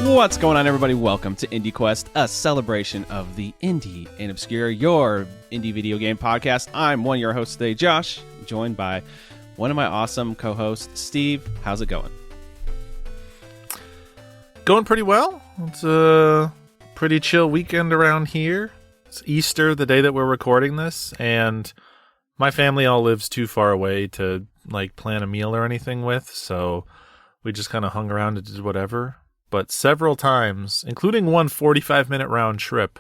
What's going on, everybody? Welcome to IndieQuest, a celebration of the indie and obscure, your indie video game podcast. I'm one of your hosts today, Josh, joined by one of my awesome co-hosts, Steve. How's it going? Going pretty well. It's a pretty chill weekend around here. It's Easter, the day that we're recording this, and my family all lives too far away to plan a meal or anything with, so we just kind of hung around and did whatever. But several times, including one 45-minute round trip,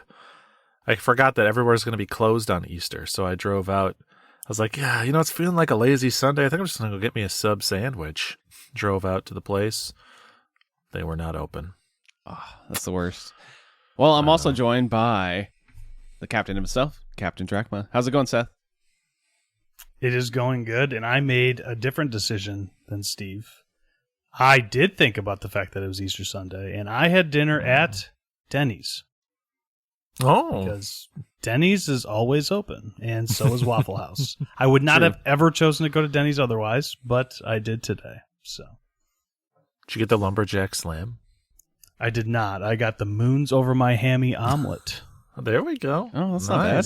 I forgot that everywhere's going to be closed on Easter, so I drove out. I was like, yeah, it's feeling like a lazy Sunday. I think I'm just going to go get me a sub sandwich. Drove out to the place. They were not open. Oh, that's the worst. Well, I'm also joined by the captain himself, Captain Drachma. How's it going, Seth? It is going good, and I made a different decision than Steve. I did think about the fact that it was Easter Sunday, and I had dinner at Denny's. Oh. Because Denny's is always open, and so is Waffle House. I would not have ever chosen to go to Denny's otherwise, but I did today. So, did you get the lumberjack slam? I did not. I got the moons over my hammy omelet. There we go. Oh, that's not bad.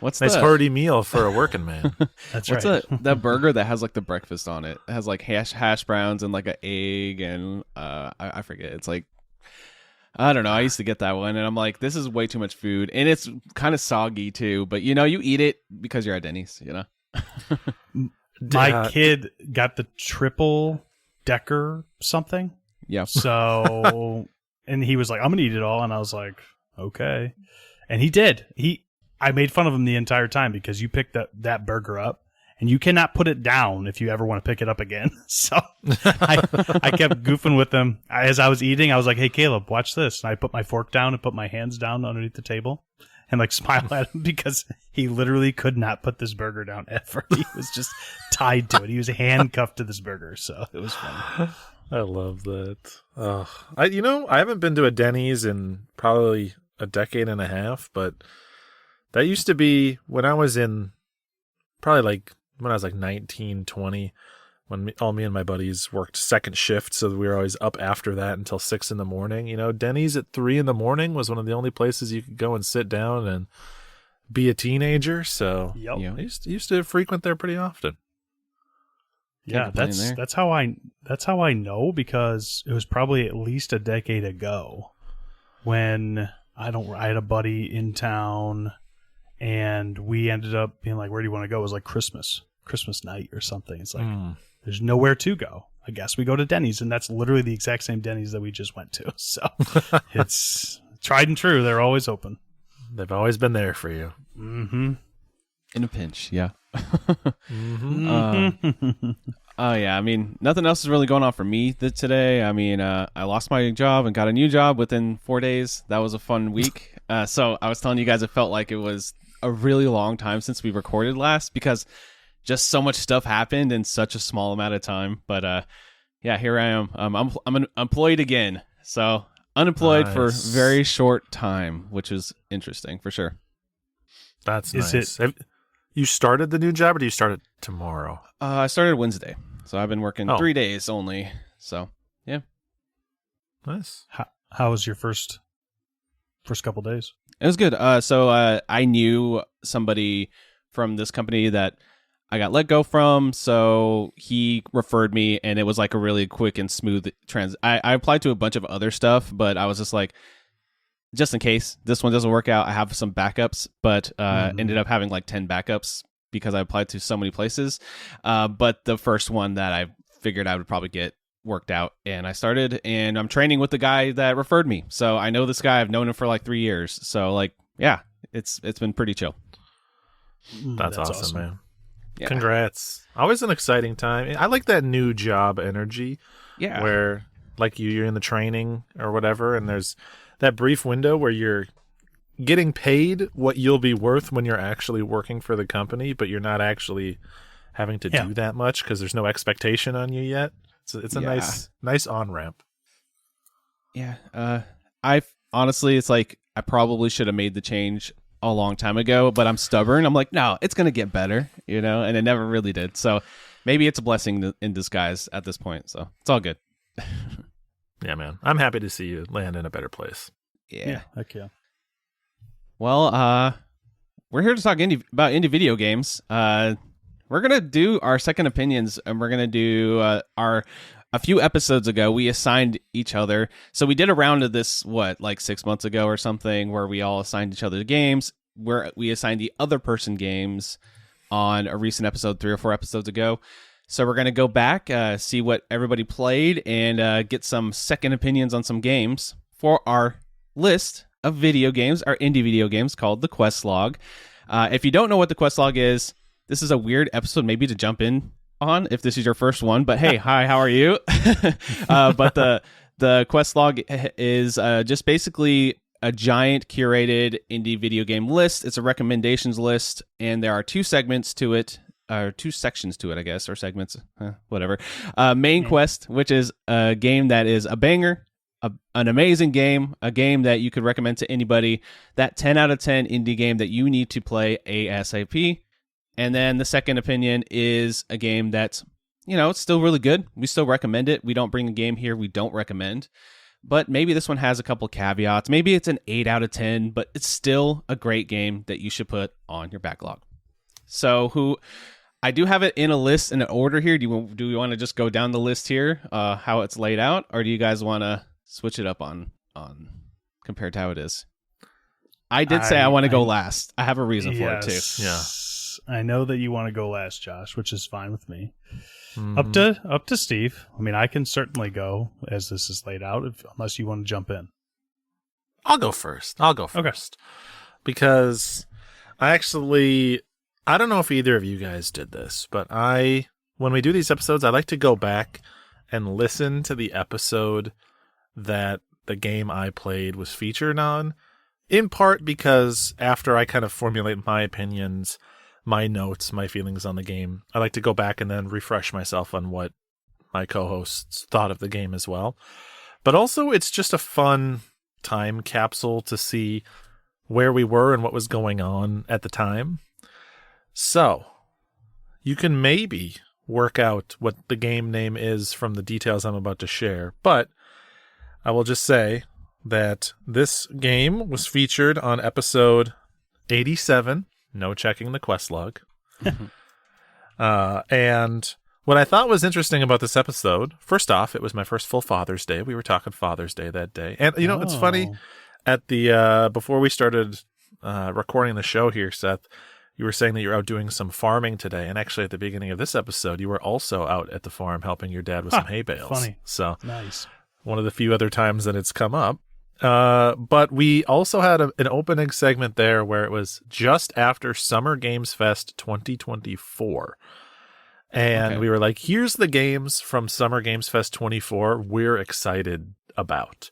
What's nice hearty meal for a working man. That's What's right. that burger that has the breakfast on it? It has hash browns and an egg and I forget. It's I don't know. I used to get that one and I'm like, this is way too much food and it's kind of soggy too. But you eat it because you're at Denny's. My kid got the triple decker something. Yeah. So, and he was like, I'm going to eat it all. And I was like, okay. And he did. I made fun of him the entire time because you picked that burger up and you cannot put it down if you ever want to pick it up again. So I kept goofing with him. As I was eating, I was like, hey, Caleb, watch this. And I put my fork down and put my hands down underneath the table and smile at him because he literally could not put this burger down ever. He was just tied to it. He was handcuffed to this burger. So it was funny. I love that. I haven't been to a Denny's in probably a decade and a half, but that used to be when I was in probably when I was 19, 20, when me and my buddies worked second shift. So we were always up after that until 6 a.m. Denny's at 3 a.m. was one of the only places you could go and sit down and be a teenager. So yep. I used to frequent there pretty often. Yeah, that's how I know because it was probably at least a decade ago when I had a buddy in town and we ended up being like, where do you want to go? It was Christmas night or something. It's there's nowhere to go. I guess we go to Denny's, and that's literally the exact same Denny's that we just went to. So it's tried and true. They're always open. They've always been there for you. Mm-hmm. In a pinch, yeah. Mm-hmm. Yeah. I mean, nothing else is really going on for me today. I mean, I lost my job and got a new job within 4 days. That was a fun week. So I was telling you guys, it felt like it was a really long time since we recorded last because just so much stuff happened in such a small amount of time. But yeah, here I am. I'm employed again. So unemployed for a very short time, which is interesting for sure. That's nice. You started the new job, or do you start it tomorrow? I started Wednesday, so I've been working 3 days only. So yeah, nice. How was your first couple days? It was good. So I knew somebody from this company that I got let go from, so he referred me, and it was a really quick and smooth I applied to a bunch of other stuff, but I was just in case this one doesn't work out, I have some backups, but ended up having 10 backups because I applied to so many places. But the first one that I figured I would probably get worked out, and I started, and I'm training with the guy that referred me. So I know this guy. I've known him for 3 years. So yeah, it's been pretty chill. That's awesome, man. Yeah. Congrats. Always an exciting time. I like that new job energy. Yeah. Where you're in the training or whatever, and there's that brief window where you're getting paid what you'll be worth when you're actually working for the company, but you're not actually having to do that much because there's no expectation on you yet. It's a nice on-ramp. Yeah. I honestly, it's I probably should have made the change a long time ago, but I'm stubborn. I'm no, it's going to get better, and it never really did. So maybe it's a blessing in disguise at this point. So it's all good. Yeah, man. I'm happy to see you land in a better place. Yeah. Heck yeah. Well, we're here to talk about indie video games. We're gonna do our second opinions, and we're gonna do a few episodes ago, we assigned each other. So we did a round of this, like 6 months ago or something, where we all assigned each other games, where we assigned the other person games on a recent episode 3 or 4 episodes ago. So we're going to go back, see what everybody played, and get some second opinions on some games for our list of video games, our indie video games called the Quest Log. If you don't know what the Quest Log is, this is a weird episode maybe to jump in on if this is your first one, but hey, hi, how are you? But the Quest Log is just basically a giant curated indie video game list. It's a recommendations list, and there are 2 segments to it, or 2 sections to it, I guess, or segments, whatever. Main Quest, which is a game that is a banger, an amazing game, a game that you could recommend to anybody, that 10 out of 10 indie game that you need to play ASAP. And then the second opinion is a game that's, it's still really good. We still recommend it. We don't bring a game here we don't recommend. But maybe this one has a couple caveats. Maybe it's an 8 out of 10, but it's still a great game that you should put on your backlog. So I do have it in a list in an order here. Do you want to just go down the list here, how it's laid out? Or do you guys want to switch it up on compared to how it is? I did say I want to go last. I have a reason for it too. Yeah. I know that you want to go last, Josh, which is fine with me. Mm-hmm. Up to Steve. I mean, I can certainly go as this is laid out, unless you want to jump in. I'll go first. Okay. Because I don't know if either of you guys did this, but when we do these episodes, I like to go back and listen to the episode that the game I played was featured on, in part because after I kind of formulate my opinions, my notes, my feelings on the game, I like to go back and then refresh myself on what my co-hosts thought of the game as well. But also, it's just a fun time capsule to see where we were and what was going on at the time. So, you can maybe work out what the game name is from the details I'm about to share, but I will just say that this game was featured on episode 87, no checking the quest log. And what I thought was interesting about this episode, first off, it was my first full Father's Day. We were talking Father's Day that day. And, it's funny, at the before we started recording the show here, Seth, you were saying that you're out doing some farming today. And actually, at the beginning of this episode, you were also out at the farm helping your dad with some hay bales. Funny. So nice. One of the few other times that it's come up. But we also had an opening segment there where it was just after Summer Games Fest 2024. And we were like, here's the games from Summer Games Fest 24 we're excited about.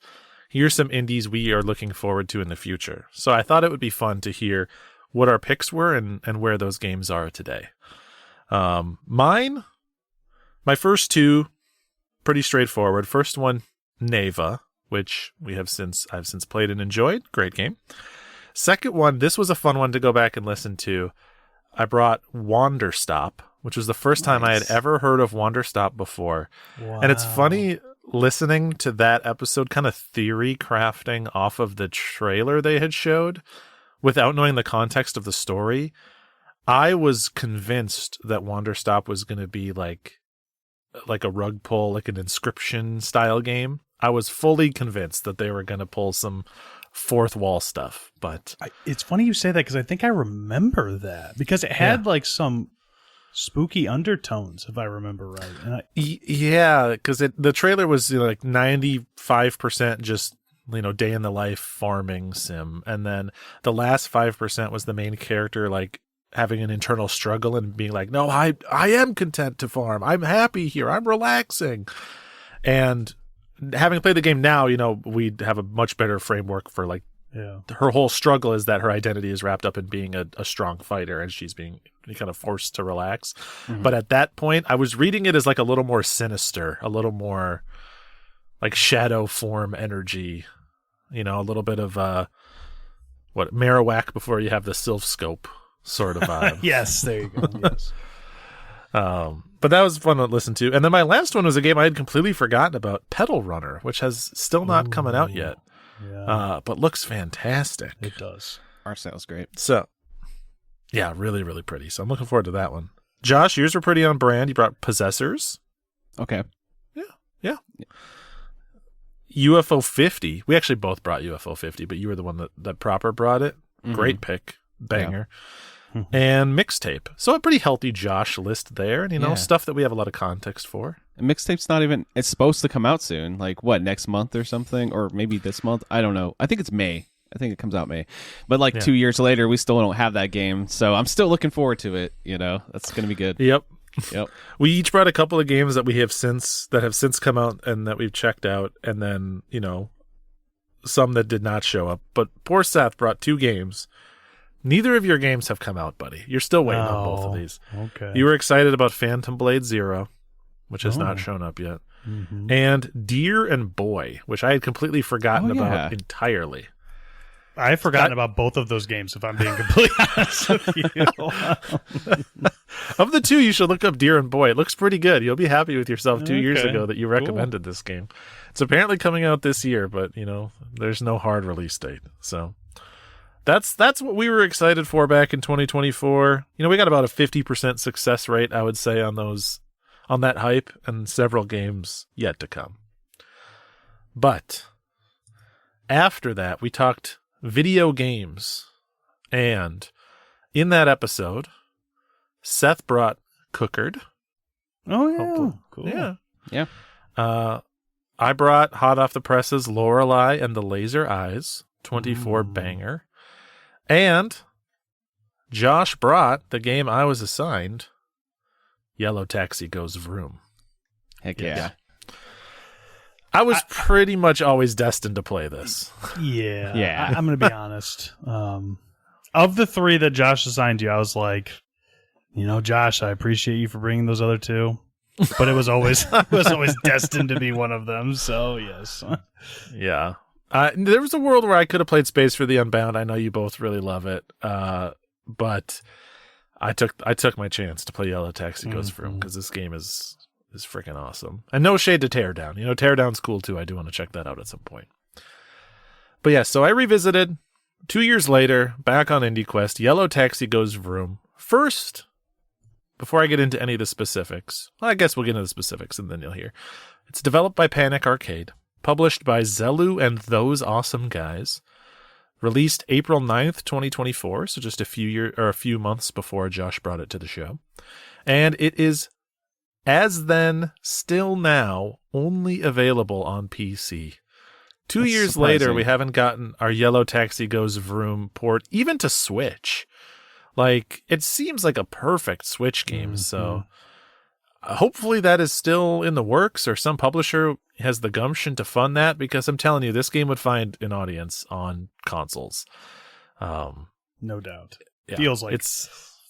Here's some indies we are looking forward to in the future. So I thought it would be fun to hear what our picks were and where those games are today. My first 2, pretty straightforward. First one, Neva, which I've since played and enjoyed. Great game. Second one, this was a fun one to go back and listen to. I brought Wanderstop, which was the first time I had ever heard of Wanderstop before. Wow. And it's funny listening to that episode, kind of theory crafting off of the trailer they had showed without knowing the context of the story. I was convinced that Wanderstop was going to be like a rug pull, like an Inscryption style game. I was fully convinced that they were going to pull some fourth wall stuff, but it's funny you say that because I think I remember that because it had like some spooky undertones, if I remember right. And because the trailer was like 95% just day in the life farming sim, and then the last 5% was the main character like having an internal struggle and being like, no, I am content to farm. I'm happy here. I'm relaxing. And having played the game now, we'd have a much better framework for like her whole struggle is that her identity is wrapped up in being a strong fighter and she's being kind of forced to relax. Mm-hmm. But at that point, I was reading it as like a little more sinister, a little more like shadow form energy, a little bit of Marowak before you have the Sylph scope sort of vibe. Yes, there you go. Yes. But that was fun to listen to. And then my last one was a game I had completely forgotten about, Pedal Runner, which has still not coming out yet. Yeah. But looks fantastic. It does. Art style's great. So, yeah, really, really pretty. So I'm looking forward to that one. Josh, yours were pretty on brand. You brought Possessors. Okay. Yeah. UFO 50. We actually both brought UFO 50, but you were the one that proper brought it. Mhm. Great pick. Banger. Yeah. And Mixtape. So a pretty healthy Josh list there. And, Yeah. stuff that we have a lot of context for. And Mixtape's not even, it's supposed to come out soon. Like, what, next month or something? Or maybe this month? I don't know. I think it's May. I think it comes out May. But like 2 years later, we still don't have that game. So I'm still looking forward to it. That's going to be good. Yep. Yep. We each brought a couple of games that have since come out and that we've checked out. And then, some that did not show up. But poor Seth brought 2 games. Neither of your games have come out, buddy. You're still waiting on both of these. Okay. You were excited about Phantom Blade Zero, which has not shown up yet. Mm-hmm. And Deer and Boy, which I had completely forgotten about entirely. I've forgotten about both of those games, if I'm being completely honest with you. Of the 2, you should look up Deer and Boy. It looks pretty good. You'll be happy with yourself 2 years Okay. ago that you recommended this game. It's apparently coming out this year, but, there's no hard release date. So that's what we were excited for back in 2024. We got about a 50% success rate, I would say, on that hype, and several games yet to come. But after that, we talked video games. And in that episode, Seth brought Cookered. Oh, yeah. Cool. Yeah. Yeah. I brought hot off the presses Lorelei and the Laser Eyes, 24 banger. And Josh brought the game I was assigned, Yellow Taxi Goes Vroom. Heck yeah. I was pretty much always destined to play this. Yeah. Yeah. I'm going to be honest. Of the 3 that Josh assigned you, I was like, Josh, I appreciate you for bringing those other 2. But it was always destined to be one of them. So, yes. Yeah. There was a world where I could have played Space for the Unbound. I know you both really love it. But I took my chance to play Yellow Taxi Goes Vroom because this game is freaking awesome. And no shade to Teardown. Teardown's cool too. I do want to check that out at some point. But yeah, so I revisited 2 years later, back on IndieQuest, Yellow Taxi Goes Vroom. First, before I get into any of the specifics, well, I guess we'll get into the specifics and then you'll hear. It's developed by Panic Arcade, published by Zelu and Those Awesome Guys, released April 9th, 2024, so just a few months before Josh brought it to the show. And it is, as then, still now, only available on PC. 2 That's years surprising. later, we haven't gotten our Yellow Taxi Goes Vroom port, even to Switch. It seems like a perfect Switch game, so hopefully that is still in the works, or some publisher has the gumption to fund that, because I'm telling you, this game would find an audience on consoles. No doubt. Yeah,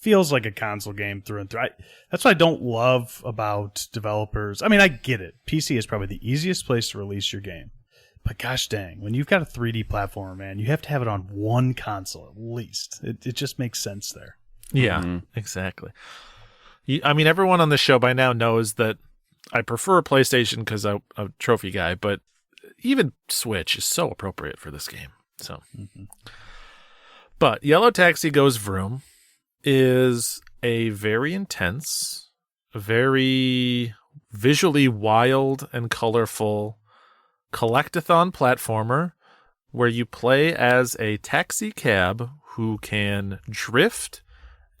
Feels like a console game through and through. That's what I don't love about developers. I mean, I get it. PC is probably the easiest place to release your game. But gosh dang, when you've got a 3D platformer, man, you have to have it on one console at least. It just makes sense there. Yeah, exactly. Everyone on the show by now knows that I prefer a PlayStation because I'm a trophy guy, but even Switch is so appropriate for this game. So, But Yellow Taxi Goes Vroom is a very intense, very visually wild and colorful collectathon platformer where you play as a taxi cab who can drift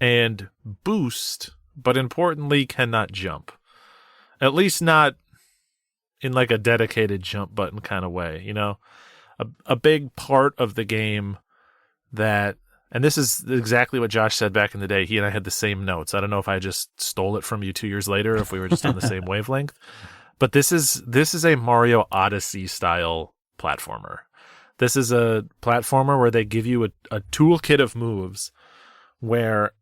and boost, but importantly cannot jump. At least not in a dedicated jump button kind of way, A big part of the game that, and this is exactly what Josh said back in the day. He and I had the same notes. I don't know if I just stole it from you 2 years later, if we were just on the same wavelength. But this is a Mario Odyssey style platformer. This is a platformer where they give you a toolkit of moves where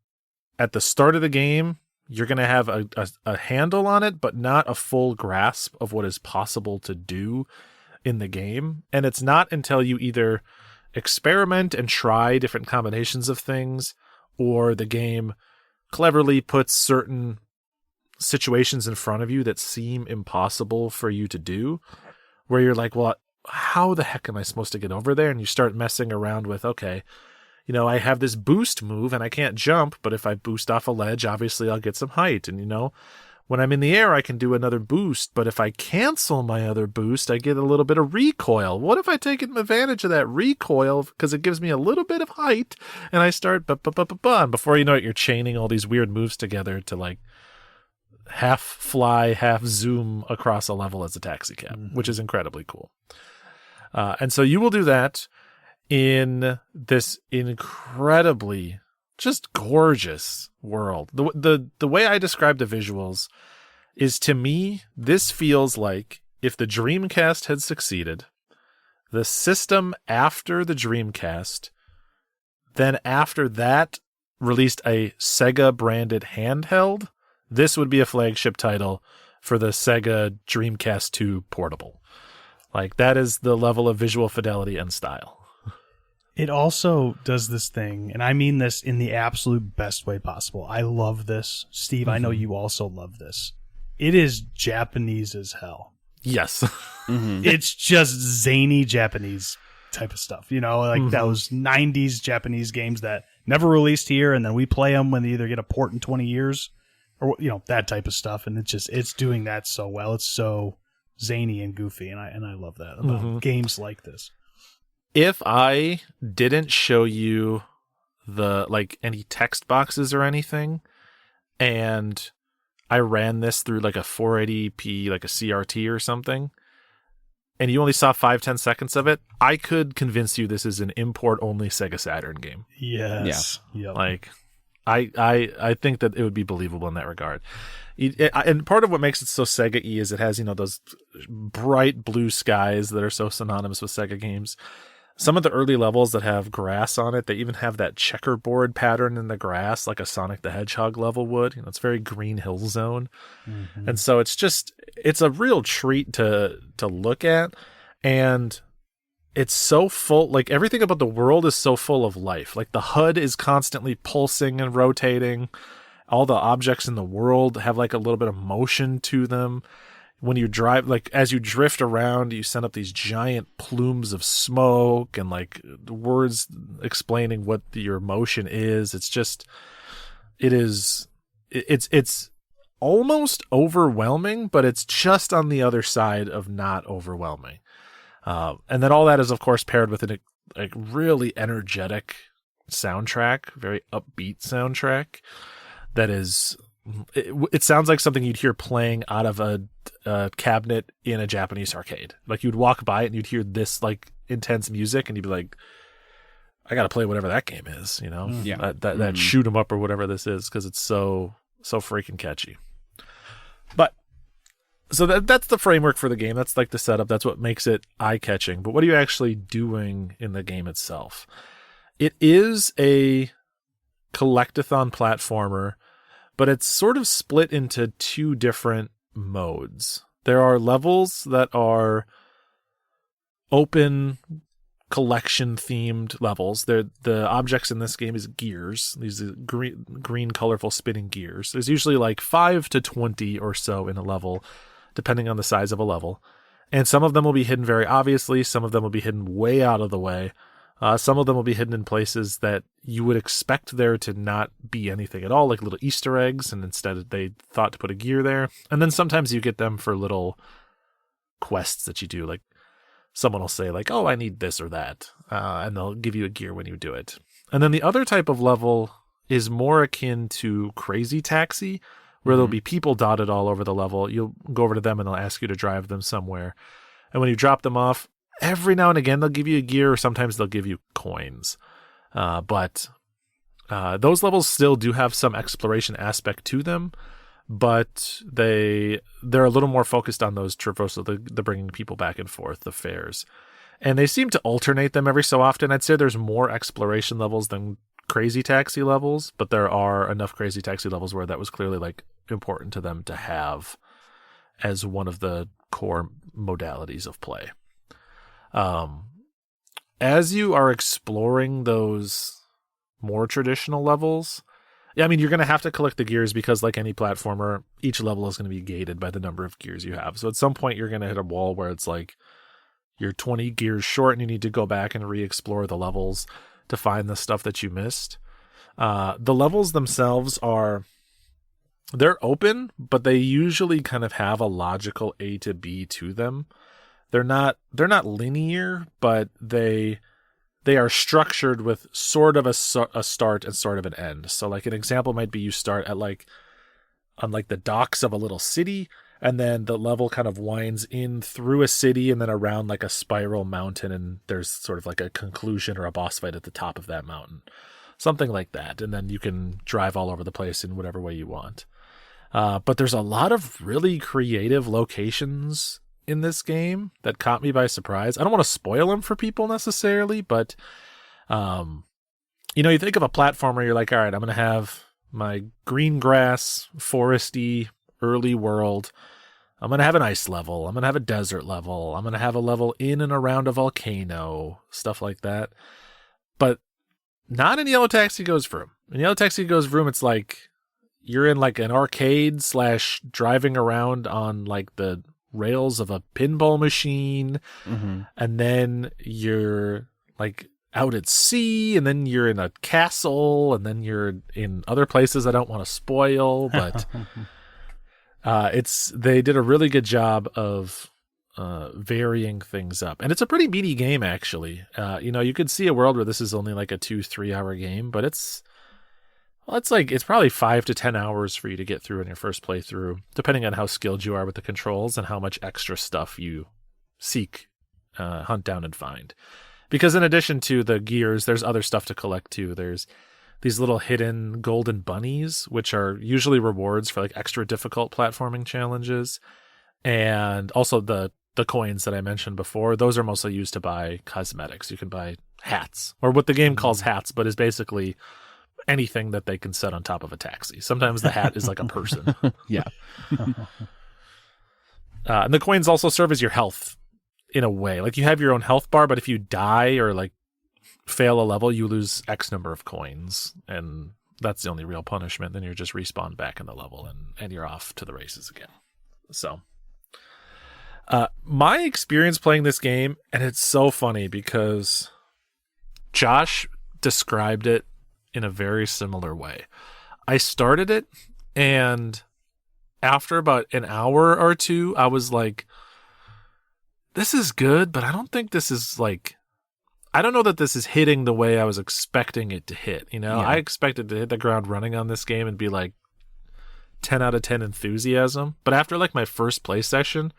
at the start of the game, you're going to have a handle on it, but not a full grasp of what is possible to do in the game. And it's not until you either experiment and try different combinations of things, or the game cleverly puts certain situations in front of you that seem impossible for you to do, where you're like, well, how the heck am I supposed to get over there? And you start messing around with, okay, you know, I have this boost move and I can't jump, but if I boost off a ledge, obviously I'll get some height. And, you know, when I'm in the air, I can do another boost, but if I cancel my other boost, I get a little bit of recoil. What if I take advantage of that recoil because it gives me a little bit of height and I start and before you know it, you're chaining all these weird moves together to like half fly, half zoom across a level as a taxi cab, which is incredibly cool. And so you will do that in this incredibly just gorgeous world. The way I describe the visuals is, to me, this feels like if the Dreamcast had succeeded, the system after the Dreamcast, then after that released a Sega branded handheld, this would be a flagship title for the Sega Dreamcast 2 portable. Like, that is the level of visual fidelity and style. It also does this thing, and I mean this in the absolute best way possible. I love this. Steve, I know you also love this. It is Japanese as hell. Yes. It's just zany Japanese type of stuff. You know, like those 90s Japanese games that never released here, and then we play them when they either get a port in 20 years, or, you know, that type of stuff. And it's doing that so well. It's so zany and goofy, and I love that about games like this. If I didn't show you the like any text boxes or anything, and I ran this through like a 480p, like a CRT or something, and you only saw 5-10 seconds of it, I could convince you this is an import-only Sega Saturn game. Yes. Yeah. Yep. Like, I think that it would be believable in that regard. And part of what makes it so Sega-y is it has, you know, those bright blue skies that are so synonymous with Sega games. Some of the early levels that have grass on it, they even have that checkerboard pattern in the grass, like a Sonic the Hedgehog level would. You know, it's very Green Hill Zone. And so it's a real treat to look at. And it's so full, like everything about the world is so full of life. Like the HUD is constantly pulsing and rotating. All the objects in the world have like a little bit of motion to them. When you drive, like as you drift around, you send up these giant plumes of smoke and like words explaining what your motion is. It's almost overwhelming, but it's just on the other side of not overwhelming. And then all that is, of course, paired with a really energetic soundtrack, very upbeat soundtrack that is. It sounds like something you'd hear playing out of a cabinet in a Japanese arcade. Like you'd walk by it and you'd hear this like intense music, and you'd be like, "I got to play whatever that game is," you know? Yeah, that shoot 'em up or whatever this is, because it's so freaking catchy. But so that's the framework for the game. That's like the setup. That's what makes it eye-catching. But what are you actually doing in the game itself? It is a collectathon platformer, but it's sort of split into two different modes. There are levels that are open collection themed levels. The objects in this game is gears. These green colorful spinning gears. There's usually like 5 to 20 or so in a level, depending on the size of a level. And some of them will be hidden very obviously. Some of them will be hidden way out of the way. Some of them will be hidden in places that you would expect there to not be anything at all, like little Easter eggs, and instead they thought to put a gear there. And then sometimes you get them for little quests that you do, like someone will say like, "Oh, I need this or that," and they'll give you a gear when you do it. And then the other type of level is more akin to Crazy Taxi, where there'll be people dotted all over the level. You'll go over to them and they'll ask you to drive them somewhere. And when you drop them off, every now and again they'll give you a gear, or sometimes they'll give you coins. But those levels still do have some exploration aspect to them, but they're a little more focused on those traversal, the bringing people back and forth, the fairs. And they seem to alternate them every so often. I'd say there's more exploration levels than Crazy Taxi levels, but there are enough Crazy Taxi levels where that was clearly like important to them to have as one of the core modalities of play. As you are exploring those more traditional levels, Yeah, I mean, you're going to have to collect the gears because, like any platformer, each level is going to be gated by the number of gears you have. So at some point, you're going to hit a wall where it's like you're 20 gears short and you need to go back and re-explore the levels to find the stuff that you missed. The levels themselves they're open, but they usually kind of have a logical A to B to them. They're not linear, but they are structured with sort of a start and sort of an end. So like an example might be you start at on the docks of a little city, and then the level kind of winds in through a city and then around like a spiral mountain, and there's sort of like a conclusion or a boss fight at the top of that mountain. Something like that. And then you can drive all over the place in whatever way you want. But there's a lot of really creative locations in this game that caught me by surprise. I don't want to spoil them for people necessarily, but you think of a platformer, you're like, all right, I'm going to have my green grass, foresty, early world. I'm going to have an ice level. I'm going to have a desert level. I'm going to have a level in and around a volcano, stuff like that. But not in Yellow Taxi Goes Vroom. In Yellow Taxi Goes Vroom, it's like you're in like an arcade / driving around on like the rails of a pinball machine, and then you're like out at sea, and then you're in a castle, and then you're in other places I don't want to spoil, but they did a really good job of varying things up, and it's a pretty meaty game actually. You could see a world where this is only like a 2-3 hour game, but it's probably 5 to 10 hours for you to get through in your first playthrough, depending on how skilled you are with the controls and how much extra stuff you seek, hunt down and find. Because in addition to the gears, there's other stuff to collect too. There's these little hidden golden bunnies, which are usually rewards for like extra difficult platforming challenges. And also the coins that I mentioned before, those are mostly used to buy cosmetics. You can buy hats, or what the game calls hats, but is basically anything that they can set on top of a taxi. Sometimes the hat is like a person. Yeah. And the coins also serve as your health in a way. Like you have your own health bar, but if you die or like fail a level, you lose X number of coins, and that's the only real punishment. Then you're just respawned back in the level, and you're off to the races again. So my experience playing this game, and it's so funny because Josh described it in a very similar way. I started it, and after about an hour or two, I was like, this is good, but I don't think this is like, I don't know that this is hitting the way I was expecting it to hit. Yeah. I expected to hit the ground running on this game and be like 10 out of 10 enthusiasm. But after like my first play session,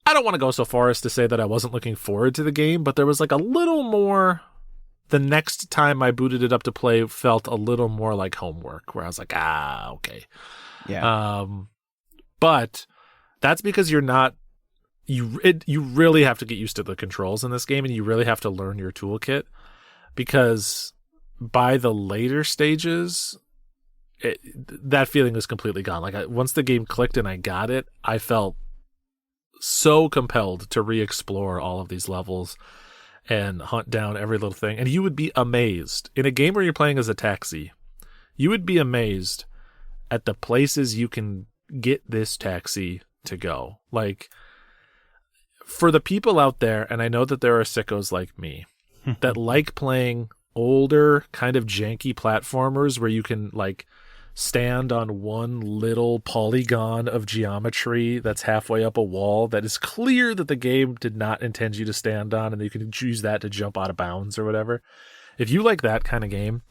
I don't want to go so far as to say that I wasn't looking forward to the game, but there was like a little more. The next time I booted it up to play felt a little more like homework, where I was like, okay. Yeah. But that's because you're not, you really have to get used to the controls in this game, and you really have to learn your toolkit, because by the later stages, that feeling was completely gone. Like once the game clicked and I got it, I felt so compelled to re-explore all of these levels and hunt down every little thing. And you would be amazed in a game where you're playing as a taxi. You would be amazed at the places you can get this taxi to go. Like, for the people out there, and I know that there are sickos like me that like playing older kind of janky platformers where you can like stand on one little polygon of geometry that's halfway up a wall that is clear that the game did not intend you to stand on, and you can choose that to jump out of bounds or whatever. If you like that kind of game,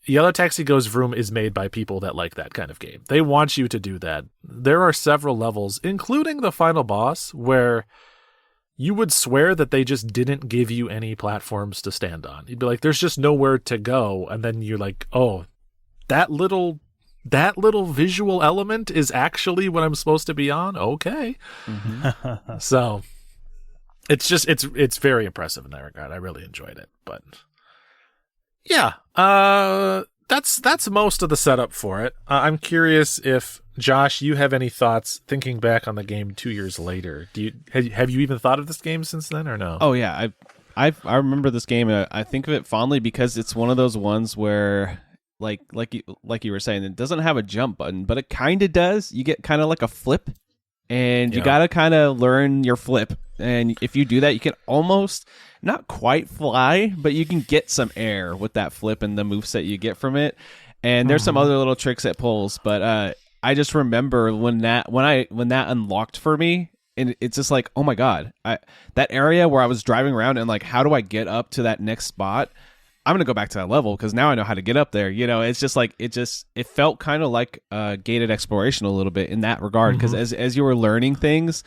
Yellow Taxi Goes Vroom is made by people that like that kind of game. They want you to do that. There are several levels, including the final boss, where you would swear that they just didn't give you any platforms to stand on. You'd be like, there's just nowhere to go. And then you're like, oh, that little visual element is actually what I'm supposed to be on. Okay. Mm-hmm. So it's very impressive in that regard. I really enjoyed it, but yeah, that's most of the setup for it. I'm curious if, Josh, you have any thoughts thinking back on the game 2 years later. Have you even thought of this game since then, or no? Oh yeah, I remember this game. I think of it fondly because it's one of those ones where like you were saying, it doesn't have a jump button, but it kind of does. You get kind of like a flip, and you got to kind of learn your flip. And if you do that, you can almost not quite fly, but you can get some air with that flip and the moveset you get from it. And there's some other little tricks it pulls, but I just remember when that unlocked for me, and it's just like, oh my god, that area where I was driving around and like, how do I get up to that next spot? I'm gonna go back to that level because now I know how to get up there. It's just like it felt kind of like gated exploration a little bit in that regard, because as you were learning things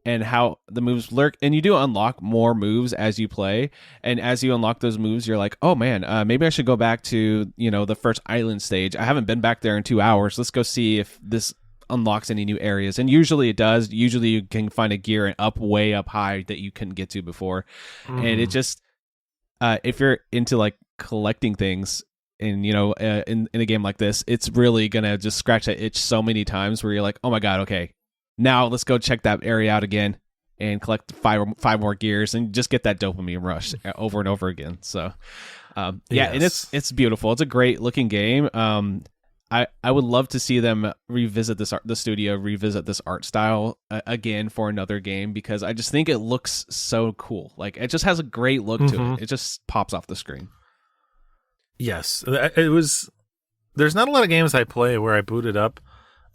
and how the moves lurk, and you do unlock more moves as you play, and as you unlock those moves, you're like, oh man, maybe I should go back to the first island stage. I haven't been back there in 2 hours. Let's go see if this unlocks any new areas, and usually it does. Usually you can find a gear way up high that you couldn't get to before, and it just if you're into like collecting things, and in a game like this, it's really gonna just scratch that itch so many times where you're like, oh my god, okay, now let's go check that area out again and collect five more gears and just get that dopamine rush over and over again. So and it's beautiful. It's a great looking game. I would love to see them revisit the studio revisit this art style again for another game, because I just think it looks so cool. Like, it just has a great look to it. It just pops off the screen. Yes, there's not a lot of games I play where I boot it up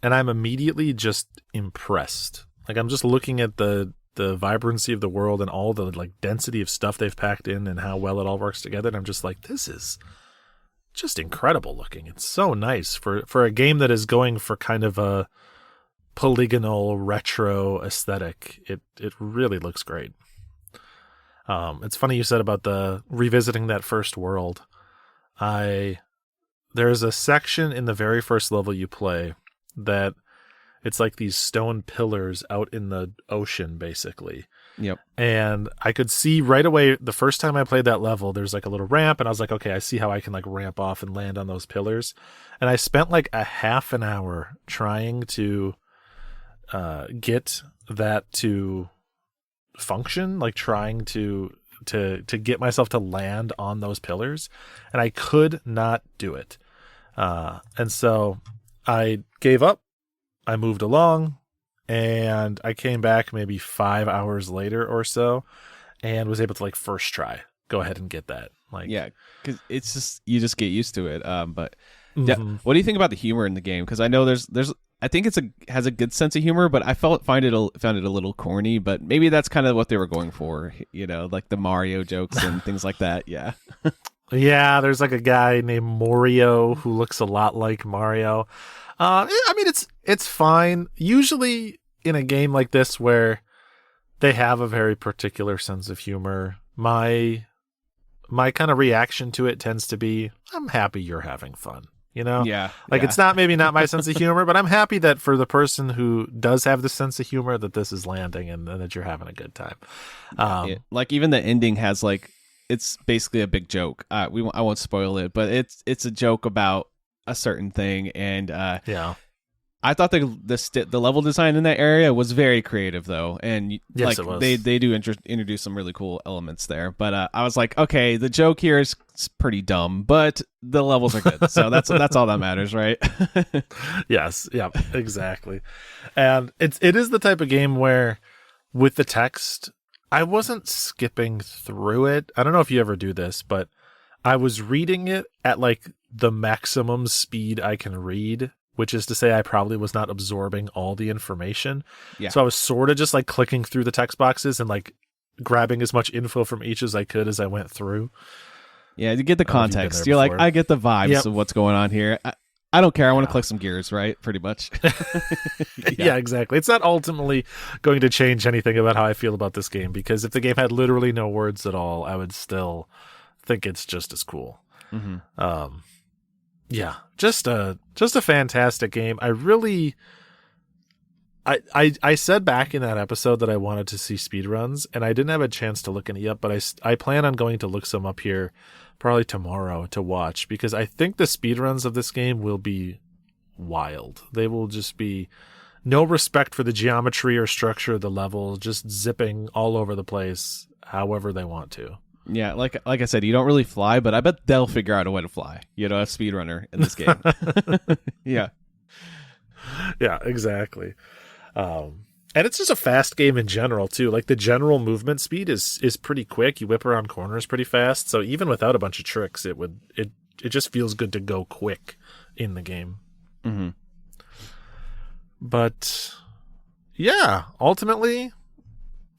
and I'm immediately just impressed. Like, I'm just looking at the vibrancy of the world and all the like density of stuff they've packed in and how well it all works together, and I'm just like, this is just incredible looking. It's so nice for a game that is going for kind of a polygonal retro aesthetic. It really looks great. It's funny you said about the revisiting that first world. There's a section in the very first level you play that it's like these stone pillars out in the ocean, basically. Yep. And I could see right away the first time I played that level, there's like a little ramp, and I was like, okay, I see how I can like ramp off and land on those pillars. And I spent like a half an hour trying to get that to function, like trying to get myself to land on those pillars, and I could not do it. And so I gave up. I moved along, and I came back maybe 5 hours later or so and was able to like first try go ahead and get that. Like, yeah, because it's just, you just get used to it. But yeah, what do you think about the humor in the game? Because I know there's I think has a good sense of humor, but I found it a little corny. But maybe that's kind of what they were going for, like the Mario jokes and things like that. Yeah. Yeah, there's like a guy named Morio who looks a lot like Mario. I mean, it's fine. Usually in a game like this where they have a very particular sense of humor, my kind of reaction to it tends to be, I'm happy you're having fun. Yeah. It's maybe not my sense of humor, but I'm happy that for the person who does have the sense of humor, that this is landing and that you're having a good time. Like, even the ending has like, it's basically a big joke. I won't spoil it, but it's a joke about a certain thing, and I thought the level design in that area was very creative, though, and yes, it was. They do introduce some really cool elements there. But I was like, okay, the joke here is pretty dumb, but the levels are good, so that's all that matters, right? Yes, yeah, exactly. And it is the type of game where, with the text, I wasn't skipping through it. I don't know if you ever do this, but I was reading it at like the maximum speed I can read, which is to say I probably was not absorbing all the information. Yeah. So I was sort of just like clicking through the text boxes and like grabbing as much info from each as I could as I went through. Yeah, to get the context. You're like, I get the vibes of what's going on here. I don't care. I want to collect some gears, right? Pretty much. Yeah, exactly. It's not ultimately going to change anything about how I feel about this game, because if the game had literally no words at all, I would still think it's just as cool. Mm-hmm. Yeah, just a fantastic game. I said back in that episode that I wanted to see speedruns, and I didn't have a chance to look any up, but I plan on going to look some up here probably tomorrow to watch, because I think the speedruns of this game will be wild. They will just be no respect for the geometry or structure of the level, just zipping all over the place however they want to. Yeah, like I said, you don't really fly, but I bet they'll figure out a way to fly. A speedrunner in this game. Yeah. Yeah, exactly. And it's just a fast game in general too. Like the general movement speed is pretty quick. You whip around corners pretty fast. So even without a bunch of tricks, it just feels good to go quick in the game. Mm-hmm. But yeah, ultimately,